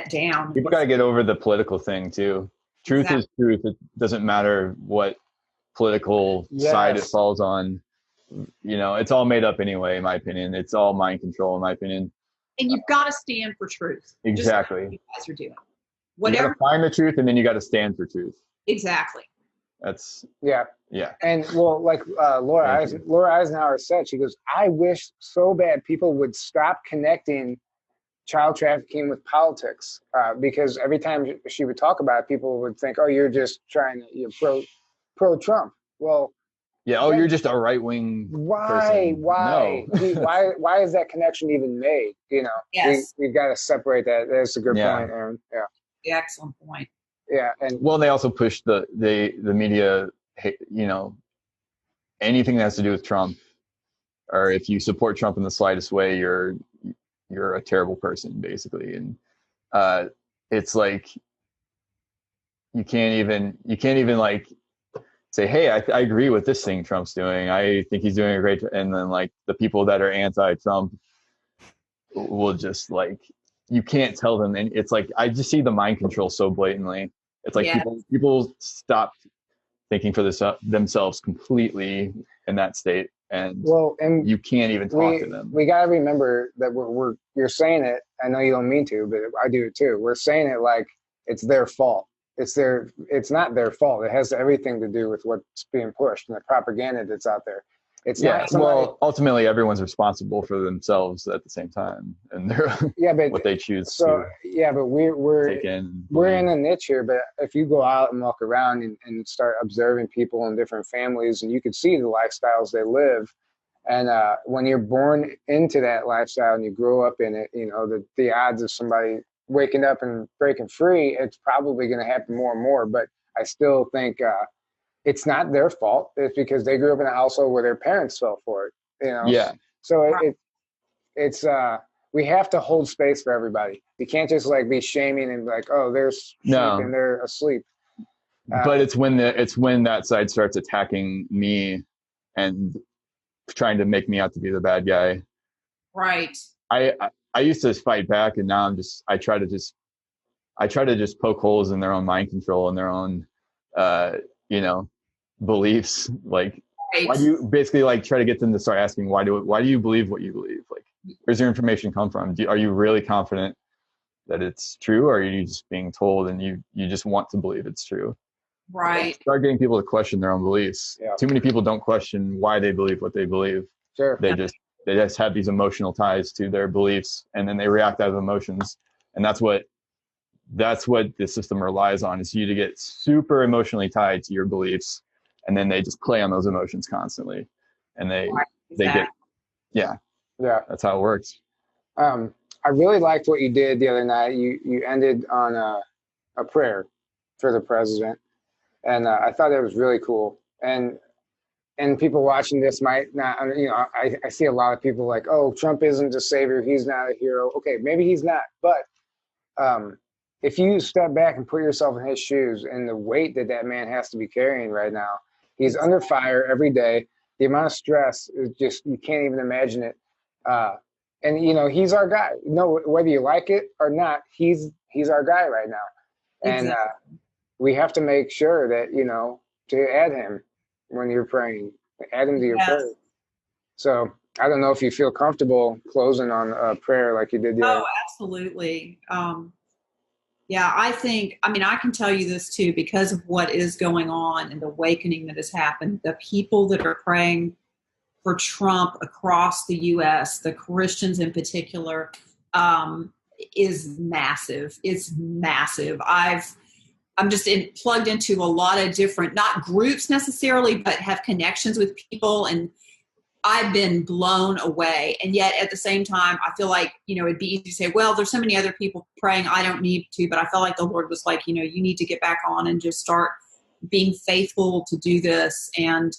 down. People got to get over the political thing too. Truth is truth. It doesn't matter what political side it falls on. It's all made up anyway, in my opinion. It's all mind control, in my opinion. And you've got to stand for truth. Exactly. Just like you guys are doing. Whatever. You got to find the truth, and then you got to stand for truth. Exactly. That's yeah. And like Laura Eisenhower said, she goes, I wish so bad people would stop connecting child trafficking with politics, because every time she would talk about it, people would think, oh, you're just you're pro Trump. Well, you're just a right wing. Why? No. why is that connection even made? Yes. We've got to separate that. That's a good point, Aaron. Yeah. Excellent point. Yeah, and they also push the media, anything that has to do with Trump, or if you support Trump in the slightest way, you're a terrible person, basically. And it's like you can't even like say, hey, I agree with this thing Trump's doing. I think he's doing a great. And then like the people that are anti-Trump will just like, you can't tell them. And it's like, I just see the mind control so blatantly. It's like people stop thinking for themselves completely in that state. And you can't even talk to them. We got to remember that you're saying it. I know you don't mean to, but I do it too. We're saying it like it's their fault. It's not their fault. It has everything to do with what's being pushed and the propaganda that's out there. It's not somebody, ultimately everyone's responsible for themselves at the same time, and they're but what they choose to. Yeah, but we're in a niche here. But if you go out and walk around and start observing people in different families, and you can see the lifestyles they live, and when you're born into that lifestyle and you grow up in it, the odds of somebody waking up and breaking free, it's probably going to happen more and more. But I still think it's not their fault. It's because they grew up in a household where their parents fell for it. Yeah. So it's we have to hold space for everybody. You can't just like be shaming and like, oh, they're and they're asleep. But it's when that side starts attacking me and trying to make me out to be the bad guy. Right. I used to fight back, and now I try to just poke holes in their own mind control and their own, beliefs. Like, why do you basically like try to get them to start asking, why do you believe what you believe? Like, where's your information come from? Are you really confident that it's true, or are you just being told and you just want to believe it's true? Right. Like, start getting people to question their own beliefs. Yeah. Too many people don't question why they believe what they believe. Sure. They just have these emotional ties to their beliefs, and then they react out of emotions. And that's what the system relies on, is you to get super emotionally tied to your beliefs, and then they just play on those emotions constantly, and they get that's how it works. I really liked what you did the other night. You ended on a prayer for the president, and I thought that was really cool. And people watching this might not, I see a lot of people like, oh, Trump isn't a savior, he's not a hero. Okay, maybe he's not, but if you step back and put yourself in his shoes and the weight that man has to be carrying right now, he's under fire every day. The amount of stress is just, you can't even imagine it. And he's our guy. No, whether you like it or not, he's our guy right now. And we have to make sure that, to add him when you're praying, add him to your prayer. So I don't know if you feel comfortable closing on a prayer like you did the other. Oh, absolutely. I can tell you this too, because of what is going on and the awakening that has happened, the people that are praying for Trump across the U.S., the Christians in particular, is massive. It's massive. I'm just plugged into a lot of different, not groups necessarily, but have connections with people, and I've been blown away. And yet at the same time, I feel like, it'd be easy to say, well, there's so many other people praying, I don't need to, but I felt like the Lord was like, you need to get back on and just start being faithful to do this. And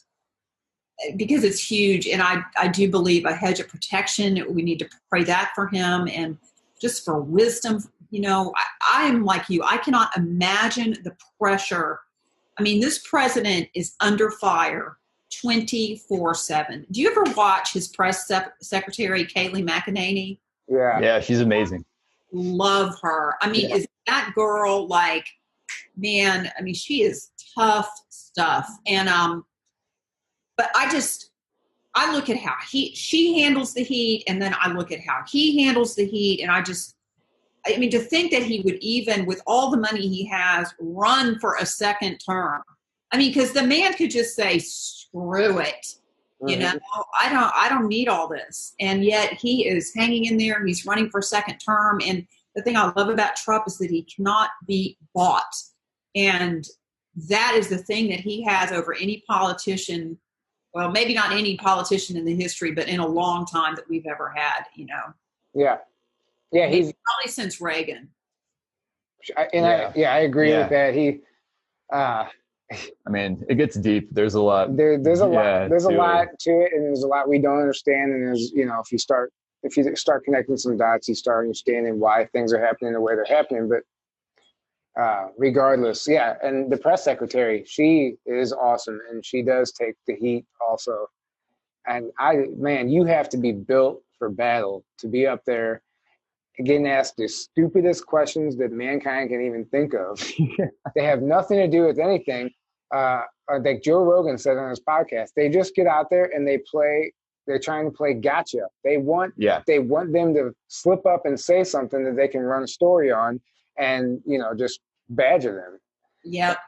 because it's huge. And I do believe a hedge of protection, we need to pray that for him, and just for wisdom. I'm like you, I cannot imagine the pressure. I mean, this president is under fire 24/7. Do you ever watch his press secretary, Kayleigh McEnany? Yeah, she's amazing. Love her. I mean, is that girl man, I mean, she is tough stuff. And, but I look at how she handles the heat, and then I look at how he handles the heat, and to think that he would even, with all the money he has, run for a second term. I mean, because the man could just say, screw it. Mm-hmm. I don't need all this. And yet he is hanging in there. He's running for a second term. And the thing I love about Trump is that he cannot be bought. And that is the thing that he has over any politician. Well, maybe not any politician in the history, but in a long time that we've ever had, Yeah, he's probably since Reagan. I agree with that. I mean, it gets deep. There's a lot. There's a lot to it, and there's a lot we don't understand. And there's, if you start connecting some dots, you start understanding why things are happening the way they're happening. But regardless, and the press secretary, she is awesome, and she does take the heat also. And you have to be built for battle to be up there getting asked the stupidest questions that mankind can even think of. They have nothing to do with anything. Like Joe Rogan said on his podcast, they just get out there and they're trying to play gotcha. They want them to slip up and say something that they can run a story on and, just badger them. Yep.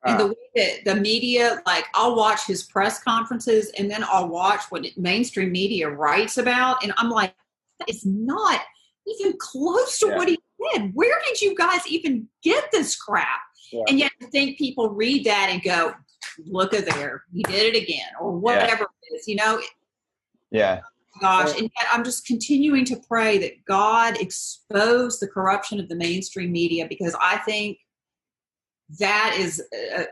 And the way that the media, I'll watch his press conferences, and then I'll watch what mainstream media writes about. And I'm like, that is not even close to what he did. Where did you guys even get this crap? Yeah. And yet I think people read that and go, look at there, he did it again, or whatever it is, Yeah. Gosh. And yet I'm just continuing to pray that God expose the corruption of the mainstream media, because I think that is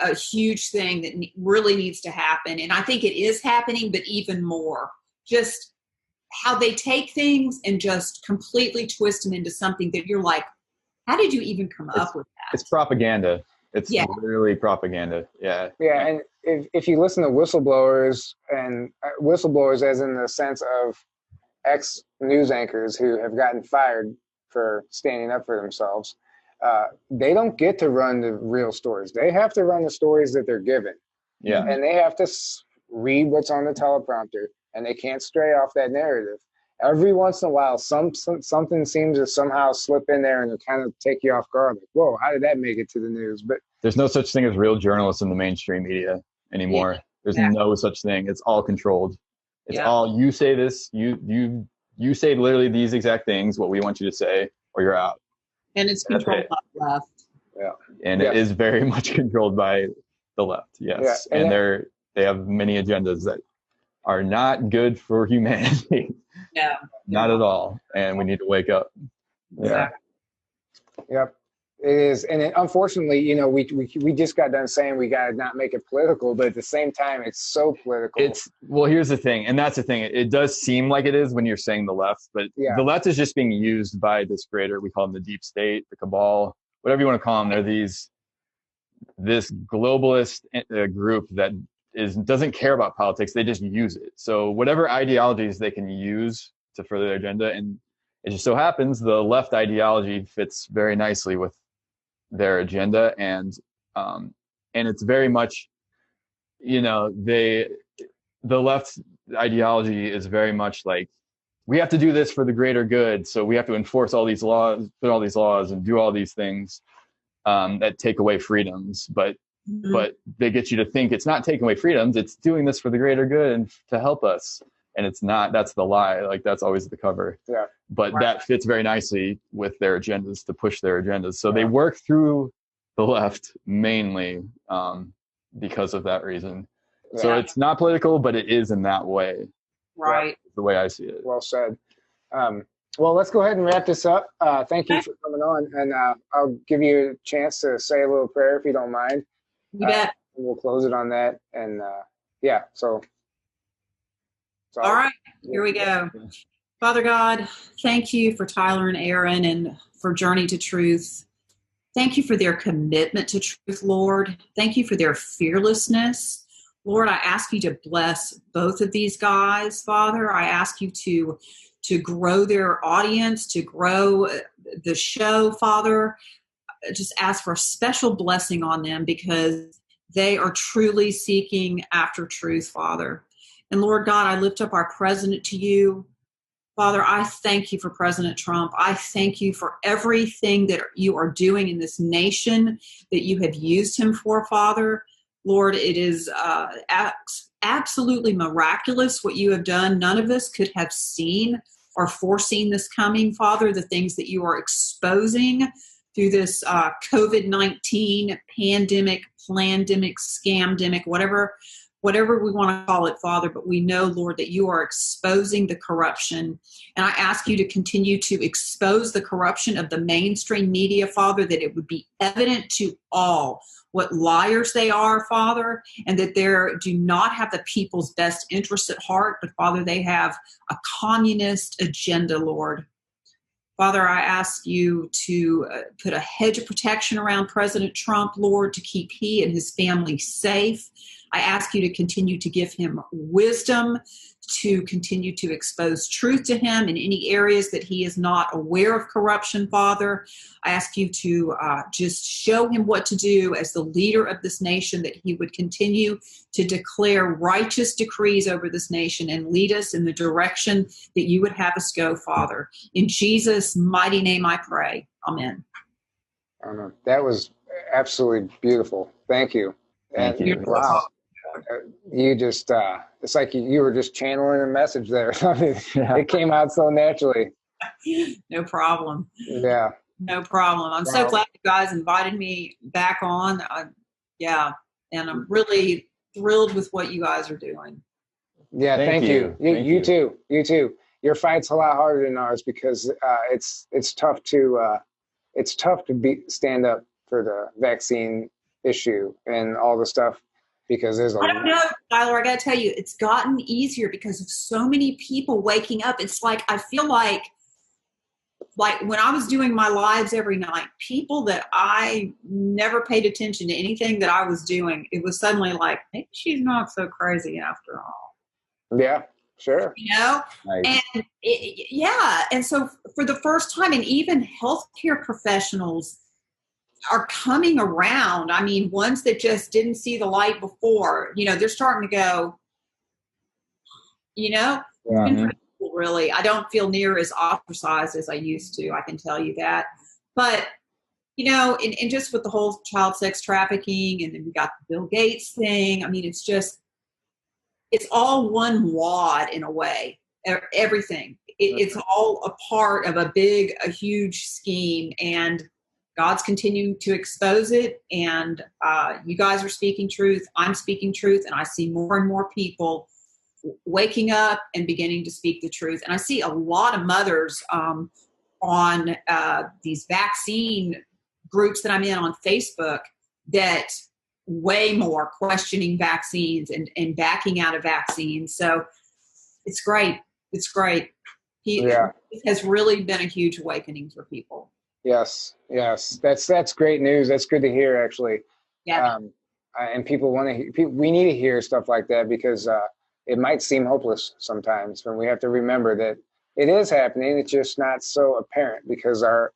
a huge thing that really needs to happen. And I think it is happening, but even more. Just how they take things and just completely twist them into something that you're like, how did you even come up with that? It's propaganda. It's literally propaganda. Yeah. Yeah. And if you listen to whistleblowers, and whistleblowers as in the sense of ex-news anchors who have gotten fired for standing up for themselves, they don't get to run the real stories. They have to run the stories that they're given. Yeah. And they have to read what's on the teleprompter, and they can't stray off that narrative. Every once in a while, something seems to somehow slip in there and to kind of take you off guard. Like, whoa, how did that make it to the news? But there's no such thing as real journalists in the mainstream media anymore. There's no such thing. It's all controlled. It's all, you say this, you say literally these exact things, what we want you to say, or you're out. And it's controlled by the left. Yeah. And it is very much controlled by the left. Yes. Yeah. And they have many agendas that are not good for humanity. Yeah. Not at all. And we need to wake up. Exactly. Yep. It is. And unfortunately, you know, we just got done saying we got to not make it political, but at the same time, it's so political. Well, here's the thing. And that's the thing. It does seem like it is when you're saying the left, but the left is just being used by this greater, we call them the deep state, the cabal, whatever you want to call them. They're this globalist group that doesn't care about politics. They just use it. So whatever ideologies they can use to further their agenda. And it just so happens the left ideology fits very nicely with their agenda. And it's very much, you know, the left ideology is very much like, we have to do this for the greater good. So we have to enforce all these laws, put all these laws and do all these things that take away freedoms. But they get you to think it's not taking away freedoms. It's doing this for the greater good and to help us. And it's not. That's the lie. Like, that's always the cover. Yeah. But that fits very nicely with their agendas, to push their agendas. So they work through the left mainly because of that reason. Yeah. So it's not political, but it is in that way. Right. The way I see it. Well said. Well, let's go ahead and wrap this up. Thank you for coming on. And I'll give you a chance to say a little prayer if you don't mind. You bet. We'll close it on that. And so. All right, here we go. Father God, thank you for Tyler and Aaron and for Journey to Truth. Thank you for their commitment to truth, Lord. Thank you for their fearlessness. Lord, I ask you to bless both of these guys, Father. I ask you to grow their audience, to grow the show, Father. Just ask for a special blessing on them because they are truly seeking after truth, Father. And Lord God, I lift up our president to you. Father, I thank you for President Trump. I thank you for everything that you are doing in this nation that you have used him for, Father. Lord, it is absolutely miraculous what you have done. None of us could have seen or foreseen this coming, Father, the things that you are exposing through this COVID-19 pandemic, plandemic, scamdemic, whatever we want to call it, Father, but we know, Lord, that you are exposing the corruption. And I ask you to continue to expose the corruption of the mainstream media, Father, that it would be evident to all what liars they are, Father, and that they do not have the people's best interests at heart, but, Father, they have a communist agenda, Lord. Father, I ask you to put a hedge of protection around President Trump, Lord, to keep he and his family safe. I ask you to continue to give him wisdom, to continue to expose truth to him in any areas that he is not aware of corruption, Father. I ask you to just show him what to do as the leader of this nation, that he would continue to declare righteous decrees over this nation and lead us in the direction that you would have us go, Father. In Jesus' mighty name I pray. Amen. That was absolutely beautiful. Thank you. Thank you. Wow. You just, it's like you were just channeling a message there. It came out so naturally. No problem. Yeah. No problem. I'm so glad you guys invited me back on. And I'm really thrilled with what you guys are doing. Yeah, thank you. You too. You too. Your fight's a lot harder than ours because it's tough to stand up for the vaccine issue and all the stuff. Because there's I don't know, Tyler, I got to tell you, it's gotten easier because of so many people waking up. It's like, I feel like when I was doing my lives every night, people that I never paid attention to anything that I was doing, it was suddenly like, maybe she's not so crazy after all. Yeah, sure. You know? Nice. And and so for the first time, and even healthcare professionals, are coming around. I mean, ones that just didn't see the light before, you know, they're starting to go, you know, really, I don't feel near as ostracized as I used to. I can tell you that. But, you know, and just with the whole child sex trafficking, and then we got the Bill Gates thing. I mean, it's all one wad in a way, everything. It's all a part of a huge scheme, and God's continuing to expose it. And you guys are speaking truth. I'm speaking truth. And I see more and more people waking up and beginning to speak the truth. And I see a lot of mothers on these vaccine groups that I'm in on Facebook that way more questioning vaccines and backing out of vaccines. So it's great. It's great. It has really been a huge awakening for people. Yes. That's great news. That's good to hear, actually. Yeah. And people want to hear, we need to hear stuff like that, because it might seem hopeless sometimes, when we have to remember that it is happening. It's just not so apparent because our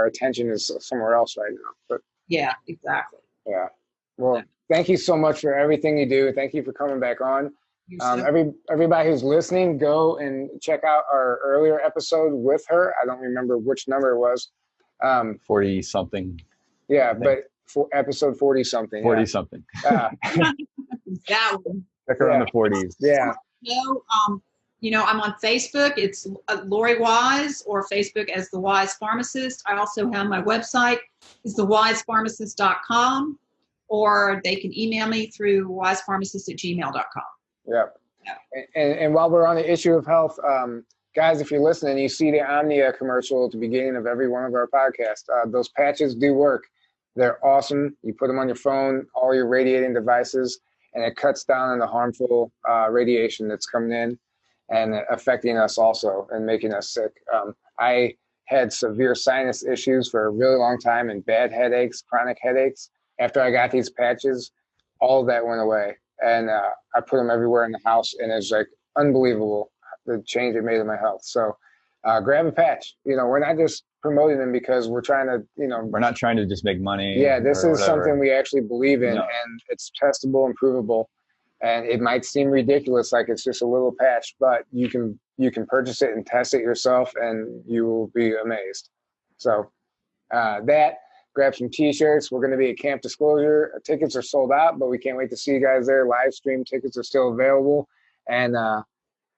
attention is somewhere else right now. But yeah, exactly. Yeah. Well, thank you so much for everything you do. Thank you for coming back on. Everybody who's listening, go and check out our earlier episode with her. I don't remember which number it was. 40 something. Yeah, but for episode 40 something. 40 something. That one. Check her on the 40s. Yeah. You know, I'm on Facebook. It's Lori Wise, or Facebook as the Wise Pharmacist. I also have my website, is thewisepharmacist.com, or they can email me through wisepharmacist@gmail.com. Yeah. And while we're on the issue of health, guys, if you're listening, you see the Omnia commercial at the beginning of every one of our podcasts. Those patches do work. They're awesome. You put them on your phone, all your radiating devices, and it cuts down on the harmful radiation that's coming in and affecting us also and making us sick. I had severe sinus issues for a really long time and bad headaches, chronic headaches. After I got these patches, all of that went away. And I put them everywhere in the house, and it's like unbelievable the change it made in my health. So grab a patch. You know, we're not just promoting them because we're trying to, you know. We're not trying to just make money. Yeah, this is something we actually believe in, No. and it's testable and provable. And it might seem ridiculous, like it's just a little patch, but you can purchase it and test it yourself, and you will be amazed. So grab some t-shirts. We're going to be at Camp Disclosure. Tickets are sold out, but we can't wait to see you guys there. Live stream tickets are still available. And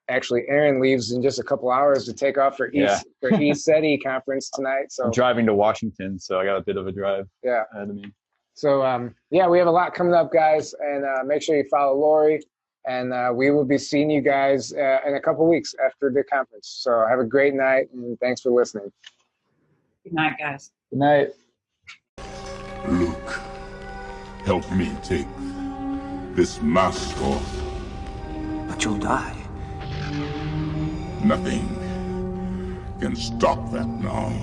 actually, Aaron leaves in just a couple hours to take off for ECETI conference tonight. So I'm driving to Washington, so I got a bit of a drive ahead of me. So, we have a lot coming up, guys, and make sure you follow Lori, and we will be seeing you guys in a couple weeks after the conference. So have a great night, and thanks for listening. Good night, guys. Good night. Luke, help me take this mask off. But you'll die. Nothing can stop that now.